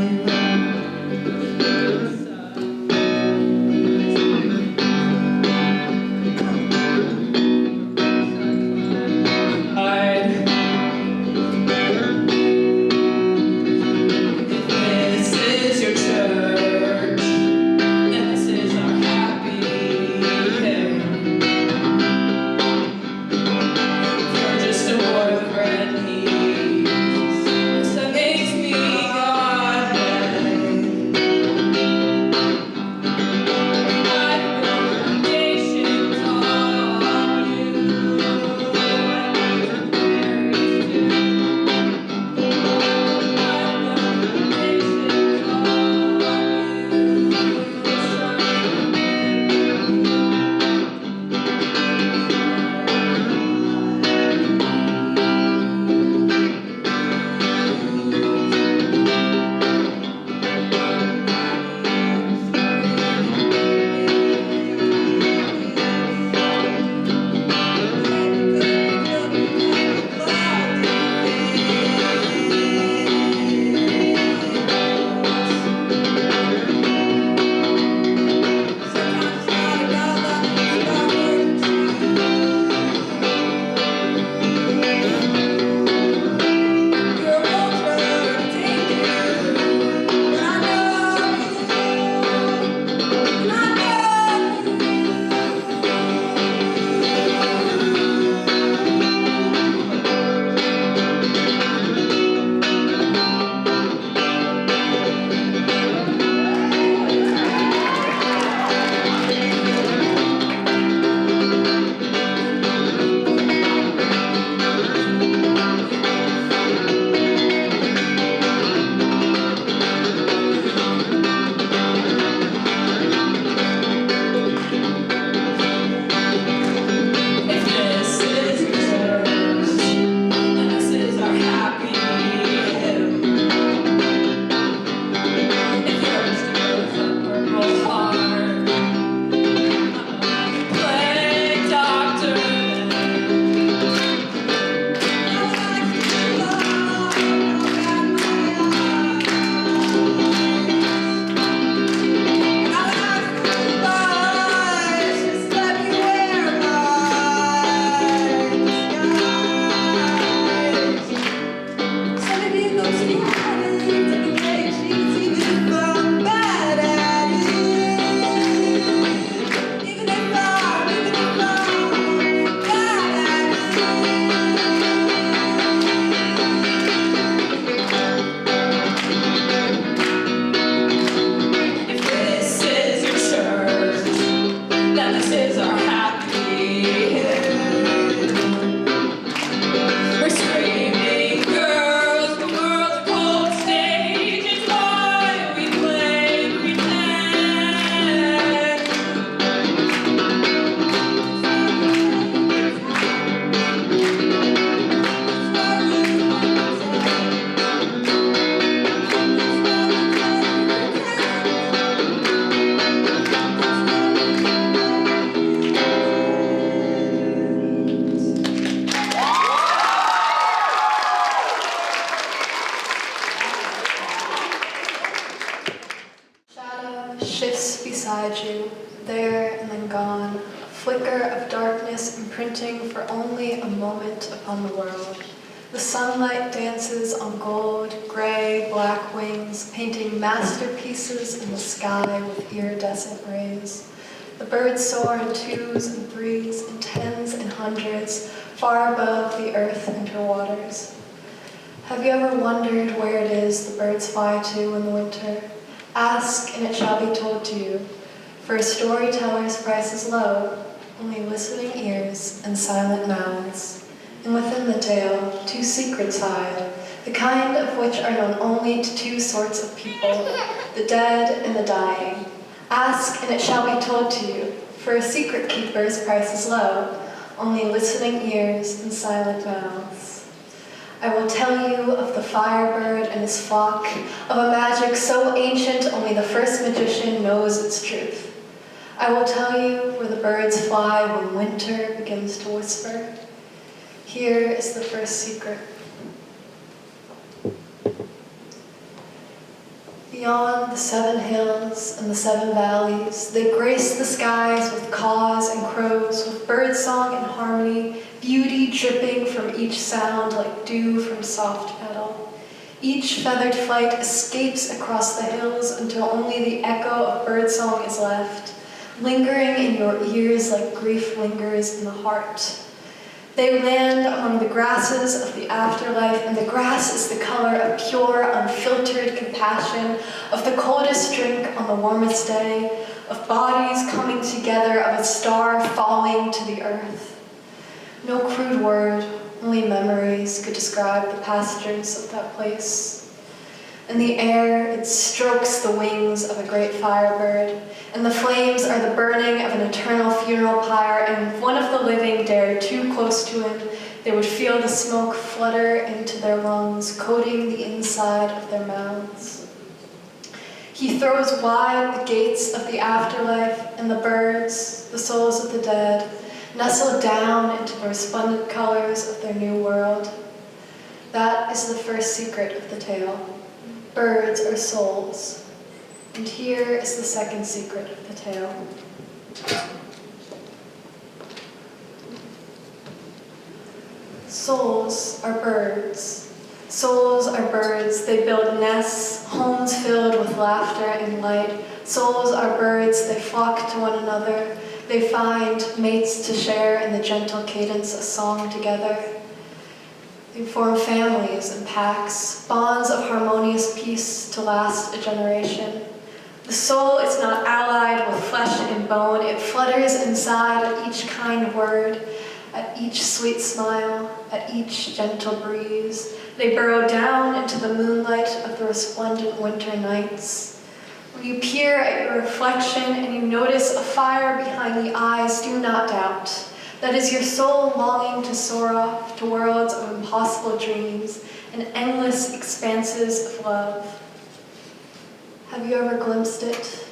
beside you, there and then gone, a flicker of darkness imprinting for only a moment upon the world. The sunlight dances on gold, gray, black wings, painting masterpieces in the sky with iridescent rays. The birds soar in 2s and 3s and 10s and 100s, far above the earth and her waters. Have you ever wondered where it is the birds fly to in the winter? Ask and it shall be told to you, for a storyteller's price is low, only listening ears and silent mouths. And within the tale, 2 secrets hide, the kind of which are known only to 2 sorts of people, the dead and the dying. Ask and it shall be told to you, for a secret keeper's price is low, only listening ears and silent mouths. I will tell you of the firebird and his flock, of a magic so ancient only the first magician knows its truth. I will tell you where the birds fly when winter begins to whisper. Here is the first secret. Beyond the 7 hills and the 7 valleys, they grace the skies with caws and crows, with birdsong and harmony, beauty dripping from each sound like dew from soft petal. Each feathered flight escapes across the hills until only the echo of birdsong is left, lingering in your ears like grief lingers in the heart. They land among the grasses of the afterlife, and the grass is the color of pure, unfiltered compassion, of the coldest drink on the warmest day, of bodies coming together, of a star falling to the earth. No crude word, only memories could describe the pastures of that place. In the air, it strokes the wings of a great firebird, and the flames are the burning of an eternal funeral pyre, and if one of the living dared too close to him, they would feel the smoke flutter into their lungs, coating the inside of their mouths. He throws wide the gates of the afterlife, and the birds, the souls of the dead, nestle down into the resplendent colors of their new world. That is the first secret of the tale. Birds are souls. And here is the second secret of the tale. Souls are birds. Souls are birds. They build nests, homes filled with laughter and light. Souls are birds. They flock to one another. They find mates to share in the gentle cadence of song together. They form families and packs, bonds of harmonious peace to last a generation. The soul is not allied with flesh and bone. It flutters inside at each kind word, at each sweet smile, at each gentle breeze. They burrow down into the moonlight of the resplendent winter nights. When you peer at your reflection and you notice a fire behind the eyes, do not doubt. That is your soul longing to soar off to worlds of impossible dreams and endless expanses of love. Have you ever glimpsed it?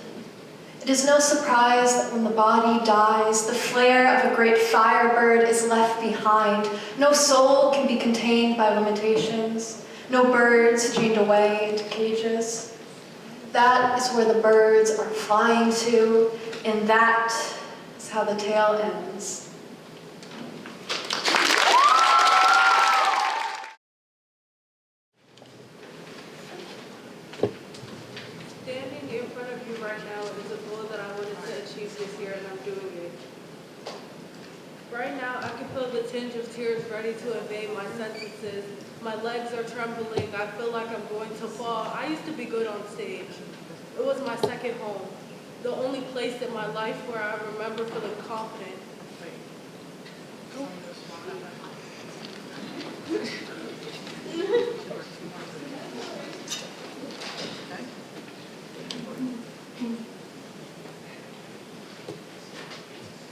It is no surprise that when the body dies, the flare of a great firebird is left behind. No soul can be contained by limitations. No birds chained away into cages. That is where the birds are flying to, and that is how the tale ends. Standing in front of you right now is a goal that I wanted to achieve this year, and I'm doing it. Right now, I can feel the tinge of tears ready to invade my sentences. My legs are trembling. I feel like I'm going to fall. I used to be good on stage. It was my second home, the only place in my life where I remember feeling confident.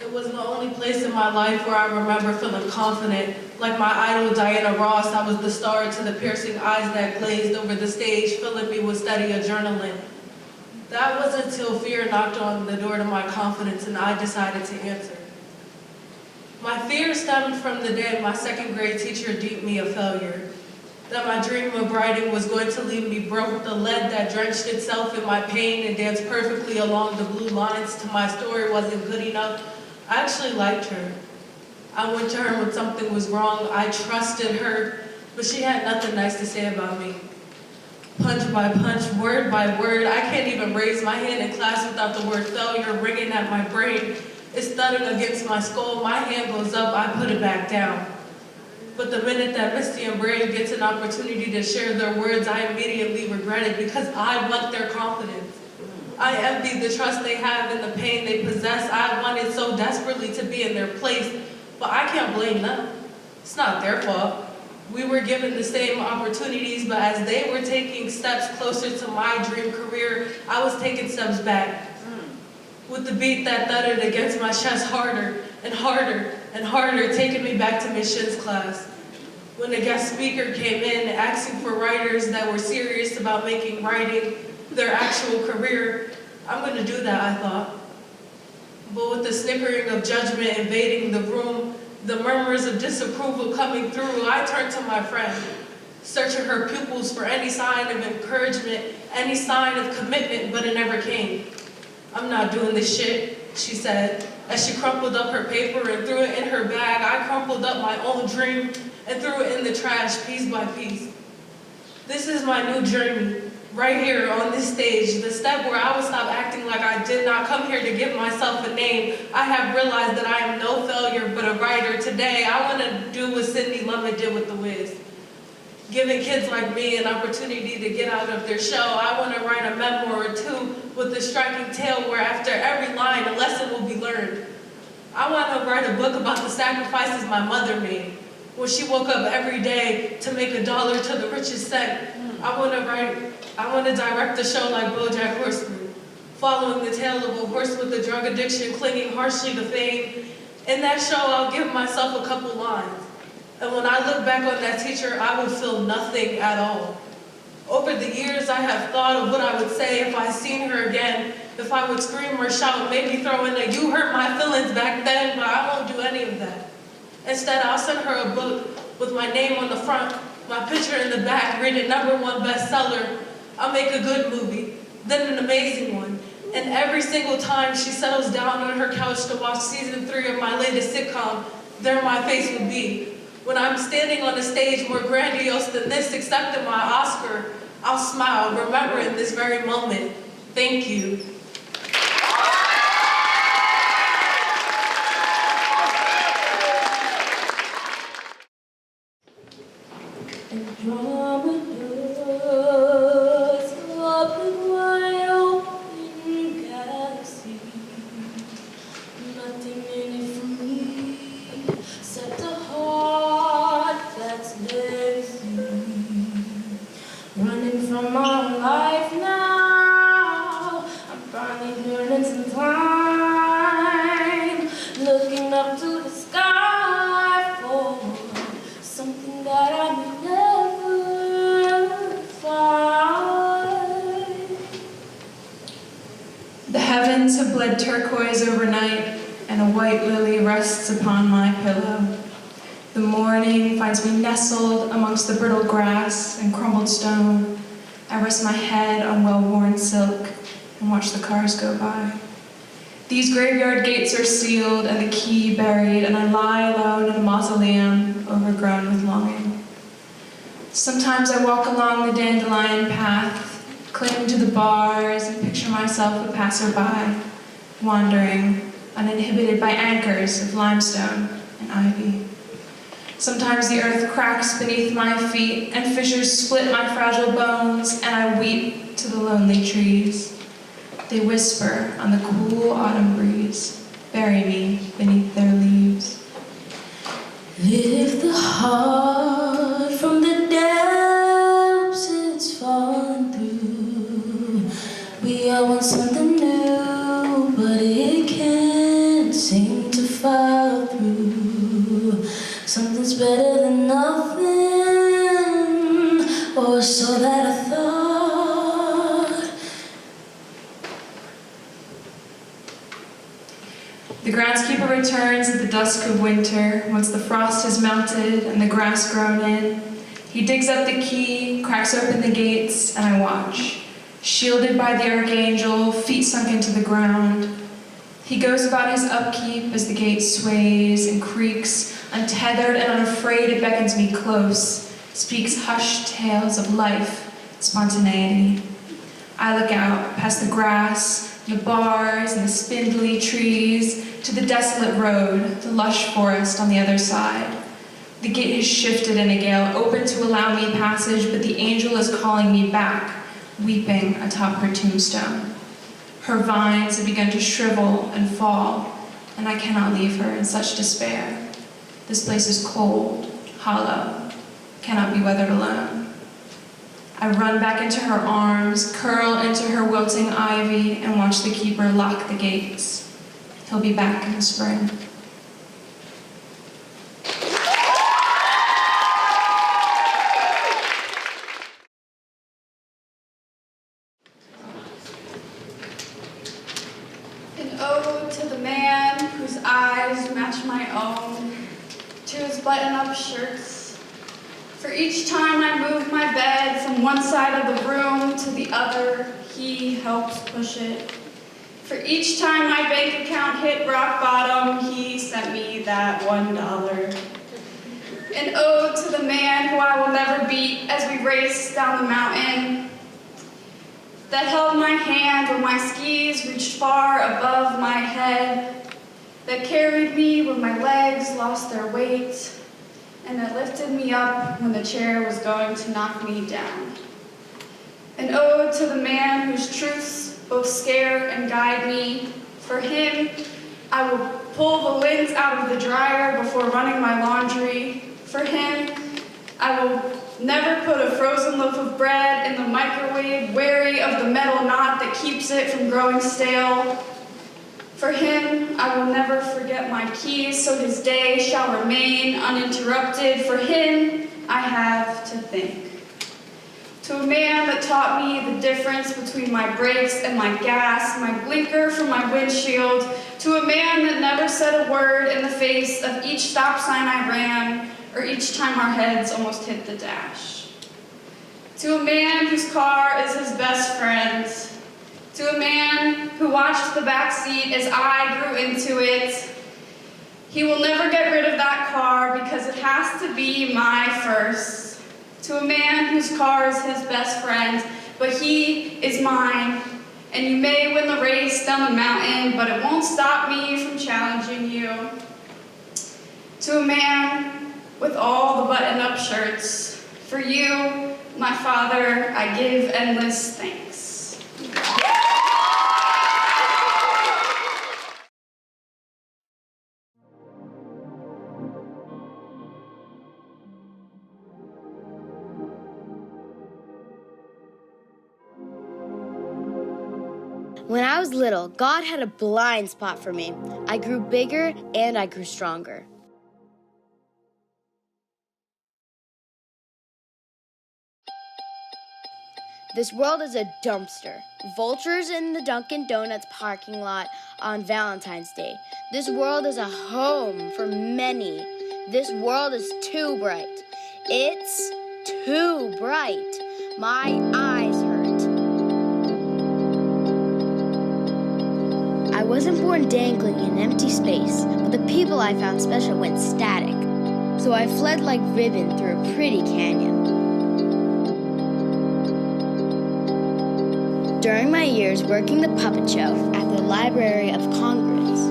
It was the only place in my life where I remember feeling confident. Like my idol Diana Ross, I was the star to the piercing eyes that glazed over the stage, filling me with steady adrenaline. That was until fear knocked on the door to my confidence and I decided to answer. My fear stemmed from the day my second grade teacher deemed me a failure. that my dream of writing was going to leave me broke, the lead that drenched itself in my pain and danced perfectly along the blue lines to my story wasn't good enough. I actually liked her. I went to her when something was wrong. I trusted her, but she had nothing nice to say about me. Punch by punch, word by word, I can't even raise my hand in class without the word failure ringing at my brain. It's thudding against my skull, my hand goes up, I put it back down. But the minute that Misty and Braden gets an opportunity to share their words, I immediately regret it because I want their confidence. I envy the trust they have and the pain they possess. I wanted so desperately to be in their place, but I can't blame them. It's not their fault. We were given the same opportunities, but as they were taking steps closer to my dream career, I was taking steps back. With the beat that thudded against my chest harder and harder and harder, taking me back to Ms. Shin's class. When the guest speaker came in asking for writers that were serious about making writing their actual career, I'm gonna do that, I thought. But with the snickering of judgment invading the room, the murmurs of disapproval coming through, I turned to my friend, searching her pupils for any sign of encouragement, any sign of commitment, but it never came. I'm not doing this shit, she said, as she crumpled up her paper and threw it in her bag. I crumpled up my own dream and threw it in the trash piece by piece. This is my new journey, right here on this stage, the step where I would stop acting like I did not come here to give myself a name. I have realized that I am no failure but a writer. Today, I want to do what Cindy Lemon did with The Wiz. Giving kids like me an opportunity to get out of their shell. I want to write a memoir or two with a striking tale where after every line a lesson will be learned. I want to write a book about the sacrifices my mother made when she woke up every day to make $1 to the richest cent. I want to direct a show like BoJack Horseman, following the tale of a horse with a drug addiction clinging harshly to fame. In that show, I'll give myself a couple lines. And when I look back on that teacher, I would feel nothing at all. Over the years, I have thought of what I would say if I seen her again, if I would scream or shout, maybe throw in a "you hurt my feelings back then," but I won't do any of that. Instead, I'll send her a book with my name on the front, my picture in the back, rated #1 bestseller. I'll make a good movie, then an amazing one. And every single time she settles down on her couch to watch season 3 of my latest sitcom, there my face would be. When I'm standing on a stage more grandiose than this, accepting my Oscar, I'll smile, remembering this very moment. Thank you. Have bled turquoise overnight, and a white lily rests upon my pillow. The morning finds me nestled amongst the brittle grass and crumbled stone. I rest my head on well-worn silk and watch the cars go by. These graveyard gates are sealed and the key buried, and I lie alone in a mausoleum overgrown with longing. Sometimes I walk along the dandelion path, cling to the bars and picture myself a passerby, wandering, uninhibited by anchors of limestone and ivy. Sometimes the earth cracks beneath my feet and fissures split my fragile bones, and I weep to the lonely trees. They whisper on the cool autumn breeze, bury me beneath their leaves. Lift the heart from the depths it's fallen through. We all want something new, but it can't seem to follow through. Something's better than nothing, or so that I thought. The groundskeeper returns at the dusk of winter, once the frost has melted and the grass grown in. He digs up the key, cracks open the gates, and I watch. Shielded by the archangel, feet sunk into the ground. He goes about his upkeep as the gate sways and creaks, untethered and unafraid it beckons me close, speaks hushed tales of life, spontaneity. I look out, past the grass, the bars, and the spindly trees, to the desolate road, the lush forest on the other side. The gate has shifted in a gale, open to allow me passage, but the angel is calling me back, weeping atop her tombstone. Her vines have begun to shrivel and fall, and I cannot leave her in such despair. This place is cold, hollow, cannot be weathered alone. I run back into her arms, curl into her wilting ivy, and watch the keeper lock the gates. He'll be back in the spring. An ode to the man whose eyes match my own, to his button-up shirts. For each time I move my bed from one side of the room to the other, he helps push it. For each time my bank account hit rock bottom, he sent me that $1. An ode to the man who I will never beat as we race down the mountain, that held my hand when my skis reached far above my head, that carried me when my legs lost their weight, and that lifted me up when the chair was going to knock me down. An ode to the man whose truths both scare and guide me. For him, I will pull the linens out of the dryer before running my laundry. For him, I will never put a frozen loaf of bread in the microwave, wary of the metal knot that keeps it from growing stale. For him, I will never forget my keys, so his day shall remain uninterrupted. For him, I have to think. To a man that taught me the difference between my brakes and my gas, my blinker from my windshield. To a man that never said a word in the face of each stop sign I ran, or each time our heads almost hit the dash. To a man whose car is his best friend. To a man who watched the back seat as I grew into it. He will never get rid of that car because it has to be my first. To a man whose car is his best friend, but he is mine. And you may win the race down the mountain, but it won't stop me from challenging you. To a man with all the button-up shirts, for you, my father, I give endless thanks. When I was little, God had a blind spot for me. I grew bigger and I grew stronger. This world is a dumpster. Vultures in the Dunkin' Donuts parking lot on Valentine's Day. This world is a home for many. This world is too bright. It's too bright. My eyes hurt. I wasn't born dangling in empty space, but the people I found special went static. So I fled like ribbon through a pretty canyon. During my years working the puppet show at the Library of Congress,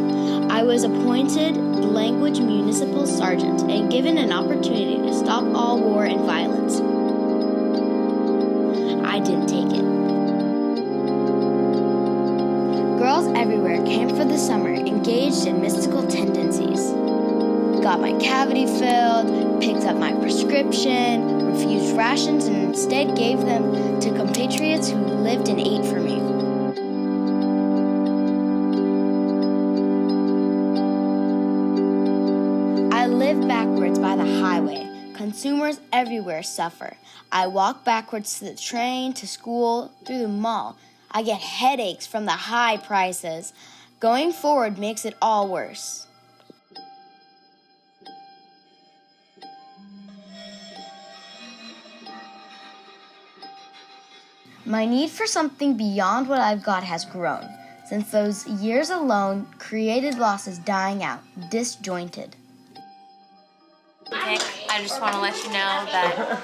I was appointed language municipal sergeant and given an opportunity to stop all war and violence. I didn't take it. Girls everywhere came for the summer, engaged in mystical tendencies. Got my cavity filled, picked up my prescription, refused rations, and instead gave them to compatriots who lived and ate for me. I live backwards by the highway. Consumers everywhere suffer. I walk backwards to the train, to school, through the mall. I get headaches from the high prices. Going forward makes it all worse. My need for something beyond what I've got has grown, since those years alone created losses dying out, disjointed. Nick, I just want to let you know that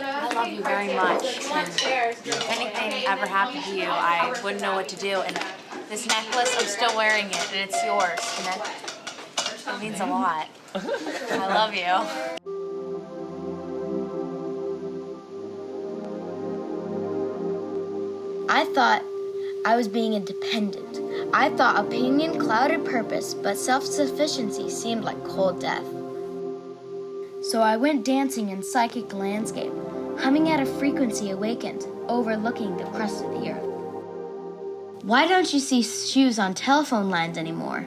I love you very much. And if anything ever happened to you, I wouldn't know what to do. And this necklace, I'm still wearing it, and it's yours. And that means a lot. I love you. I thought I was being independent. I thought opinion clouded purpose, but self-sufficiency seemed like cold death. So I went dancing in psychic landscape, humming at a frequency awakened, overlooking the crust of the earth. Why don't you see shoes on telephone lines anymore?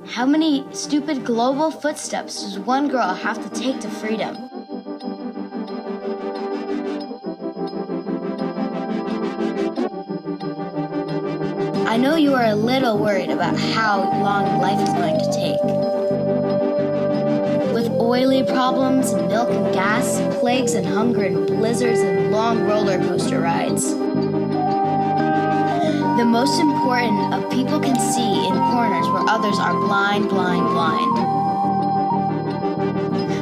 How many stupid global footsteps does one girl have to take to freedom? I know you are a little worried about how long life is going to take. With oily problems and milk and gas, plagues and hunger and blizzards and long roller coaster rides. The most important of people can see in corners where others are blind, blind, blind.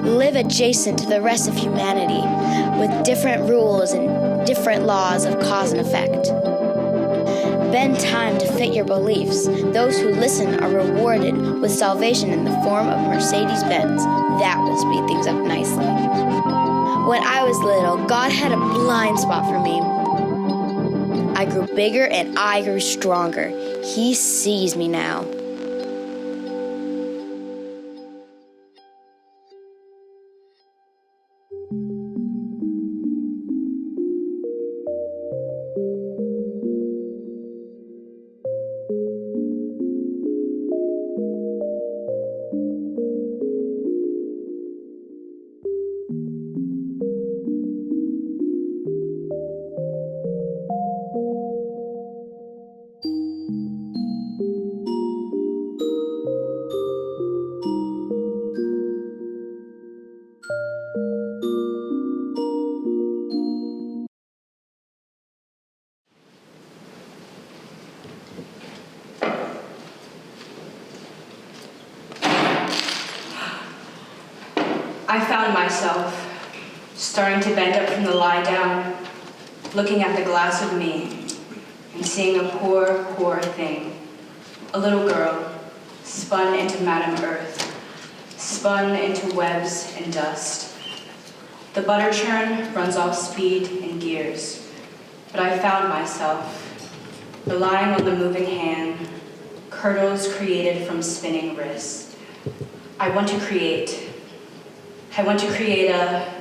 Live adjacent to the rest of humanity with different rules and different laws of cause and effect. Bend time to fit your beliefs. Those who listen are rewarded with salvation in the form of Mercedes-Benz. That will speed things up nicely. When I was little, God had a blind spot for me. I grew bigger and I grew stronger. He sees me now. I found myself starting to bend up from the lie down, looking at the glass of me and seeing a poor, poor thing. A little girl, spun into Madame Earth, spun into webs and dust. The butter churn runs off speed and gears, but I found myself relying on the moving hand, curdles created from spinning wrists. I want to create a,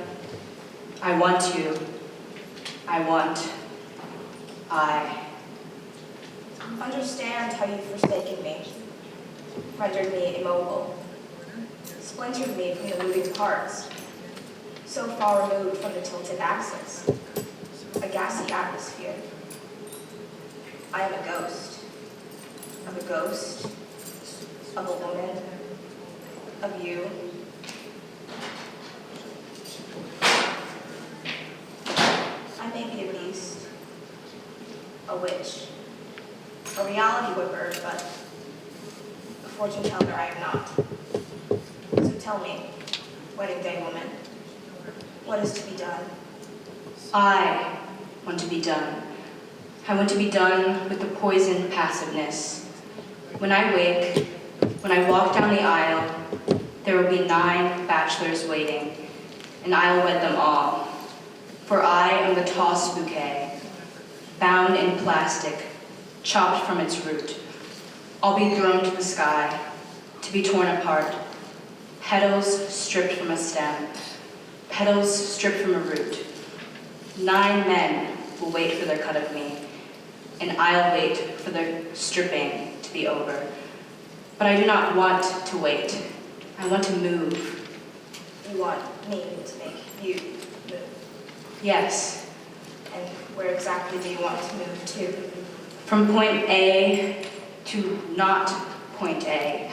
I understand how you've forsaken me, rendered me immobile, splintered me from the moving parts, so far removed from the tilted axis, a gassy atmosphere. I am a ghost. I'm a ghost of a woman, of you. I may be a beast, a witch, a reality whipper, but a fortune teller I am not. So tell me, wedding day woman, what is to be done? I want to be done. I want to be done with the poisoned passiveness. When I wake, when I walk down the aisle, there will be 9 bachelors waiting, and I'll wed them all. For I am the tossed bouquet, bound in plastic, chopped from its root. I'll be thrown to the sky, to be torn apart. Petals stripped from a stem, petals stripped from a root. 9 men will wait for their cut of me, and I'll wait for their stripping to be over. But I do not want to wait. I want to move. You want me to make you move? Yes. And where exactly do you want to move to? From point A to not point A.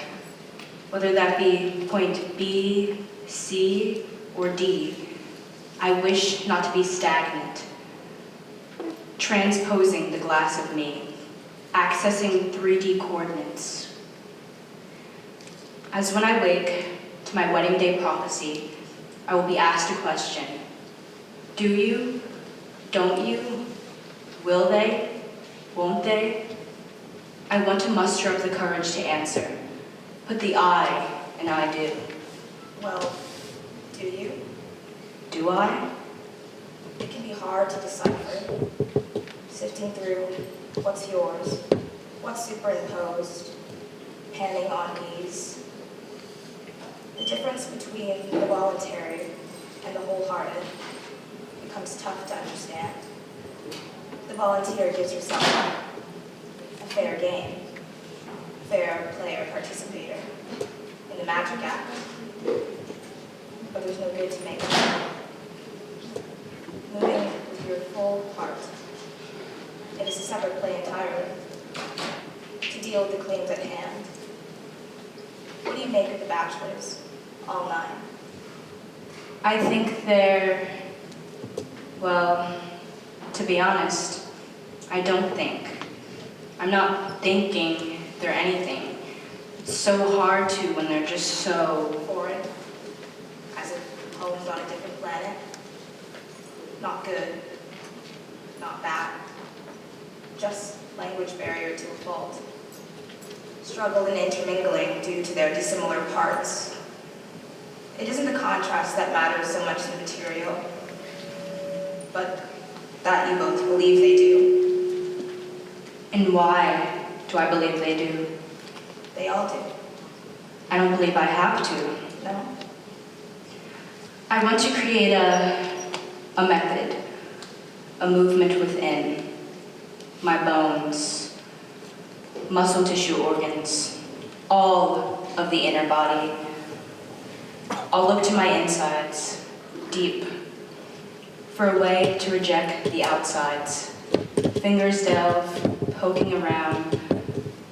Whether that be point B, C, or D, I wish not to be stagnant. transposing the glass of me, accessing 3D coordinates. As when I wake to my wedding day prophecy, I will be asked a question. Do you? Don't you? Will they? Won't they? I want to muster up the courage to answer. Put the I in I do. Well, do you? Do I? It can be hard to decipher, sifting through what's yours, what's superimposed, panning on ease. The difference between the voluntary and the wholehearted becomes tough to understand. The volunteer gives herself a fair game, fair player participator in the magic act, but there's no good to make it. Moving with your full heart. It is a separate play entirely, to deal with the claims at hand. What do you make of the bachelors, all 9? I think they're, well, to be honest, I don't think. I'm not thinking they're anything. It's so hard to when they're just so foreign, as if homes on a different planet. Not good, not bad, just language barrier to a fault. Struggle in intermingling due to their dissimilar parts. It isn't the contrast that matters so much in material, but that you both believe they do. And why do I believe they do? They all do. I don't believe I have to. No? I want to create a method, a movement within my bones, muscle tissue organs, all of the inner body. I'll look to my insides, deep, for a way to reject the outsides. Fingers delve, poking around,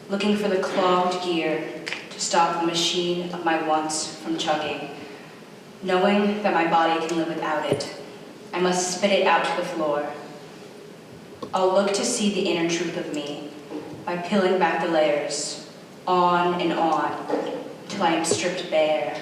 looking for the clogged gear to stop the machine of my wants from chugging, knowing that my body can live without it. I must spit it out to the floor. I'll look to see the inner truth of me by peeling back the layers, on and on, till I am stripped bare.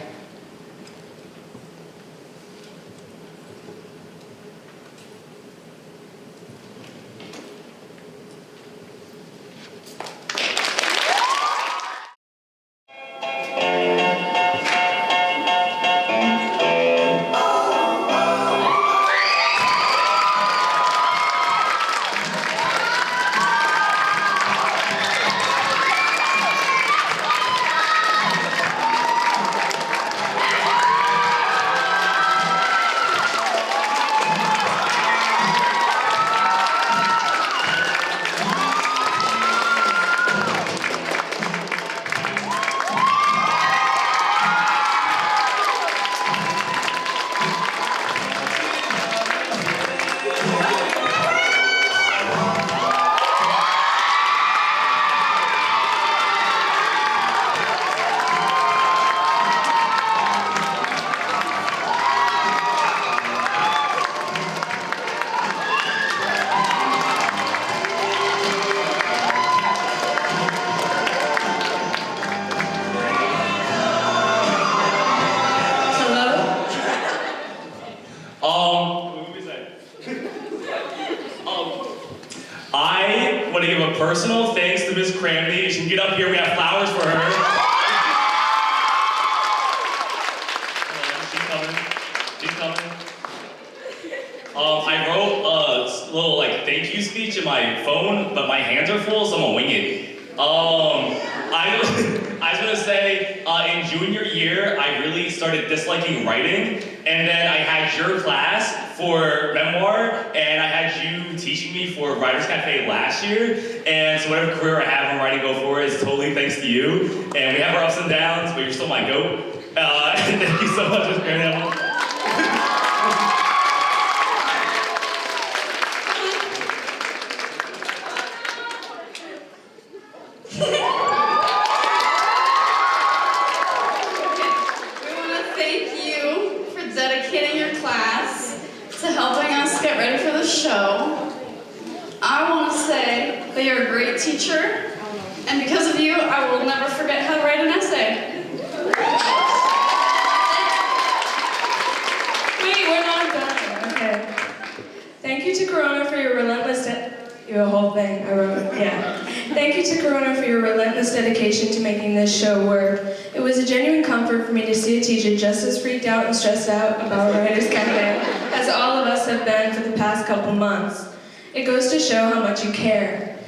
I want to give a personal thanks to Ms. Cramney. She can get up here. We have flowers for her. She's coming. She's coming. I wrote a little thank you speech in my phone, but my hands are full, so I'm gonna wing it. I was gonna say, in junior year, I really started disliking writing, and then I had your class for memoir, and I had you teaching me for Writers Cafe last year, and so whatever career I have in writing go for is totally thanks to you, and we have our ups and downs, but you're still my goat. Thank you so much, Ms. Cramney. I want to say that you're a great teacher, and because of you, I will never forget how to write an essay. Wait, we're not done. Okay. Thank you to Corona for your relentless the whole thing I wrote. Yeah. Thank you to Corona for your relentless dedication to making this show work. It was a genuine comfort for me to see a teacher just as freaked out and stressed out about Writers Cafe as all of us have been for the past couple months. It goes to show how much you care.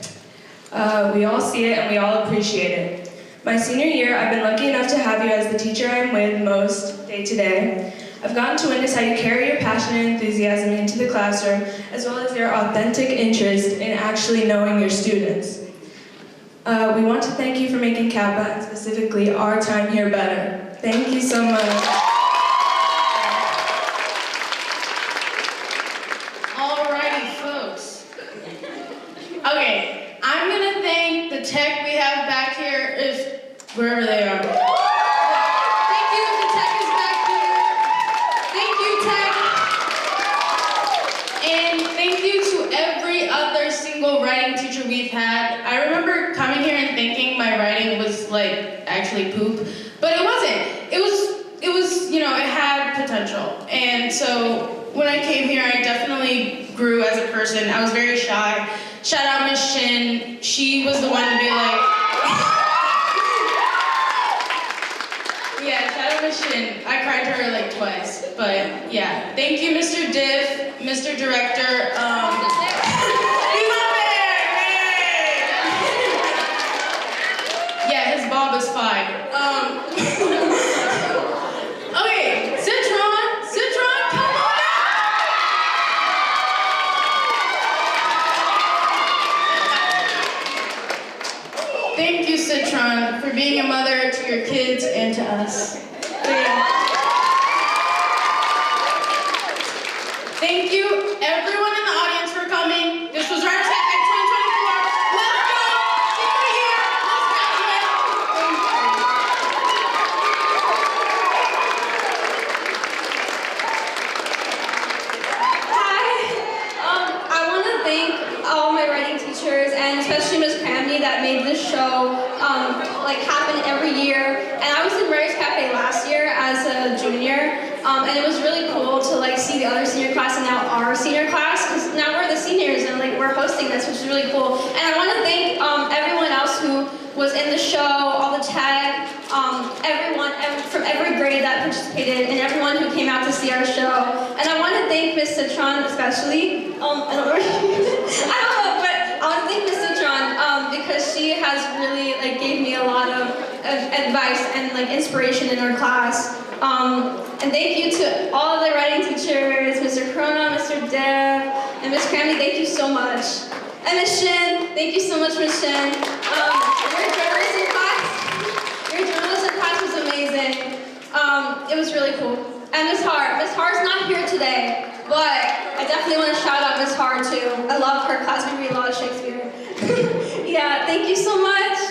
We all see it and we all appreciate it. My senior year, I've been lucky enough to have you as the teacher I'm with most day to day. I've gotten to witness how you carry your passion and enthusiasm into the classroom, as well as your authentic interest in actually knowing your students. We want to thank you for making Kappa, and specifically our time here, better. Thank you so much. Alrighty, folks. Okay, I'm gonna thank the tech we have back here, wherever they are. Thank you, the tech is back here. Thank you, tech. And thank you to every other single writing teacher we've had. I remember coming here and thinking my writing was like actually poop, but it wasn't. It was, you know, it had potential. And so when I came here, I definitely grew as a person. I was very shy. Shout out Miss Shin. She was the one to be like, yeah, shout out Miss Shin. I cried to her like twice, but yeah. Thank you, Mr. Diff, Mr. Director. He's not there! Yay! Yeah, his bob is fine. Okay, Citron, come on out! Thank you, Citron, for being a mother to your kids and to us. Thank you, everyone in the audience, for coming. This was Writers Cafe 2024. Let's go! Senior year, let's graduate. Hi. I want to thank all my writing teachers and especially Ms. Cramney that made this show happen every year. And I was in Writers Cafe last year as a junior, and it was really cool to see the other senior class and now our senior class, because now we're the seniors and we're hosting this, which is really cool. And I want to thank everyone else who was in the show, all the tech, everyone from every grade that participated, and everyone who came out to see our show. And I want to thank Miss Citron especially. I don't know, but I want to thank Miss Citron because she has really gave me a lot of advice and inspiration in our class. And thank you to all of the writing teachers, Mr. Corona, Mr. Dev, and Miss Cramney, thank you so much. And Miss Shin, thank you so much, Miss Shin. Your journalism class was amazing. It was really cool. And Miss Hart. Miss Hart's not here today, but I definitely want to shout out Miss Hart too. I love her class. We read a lot of Shakespeare. Yeah, thank you so much.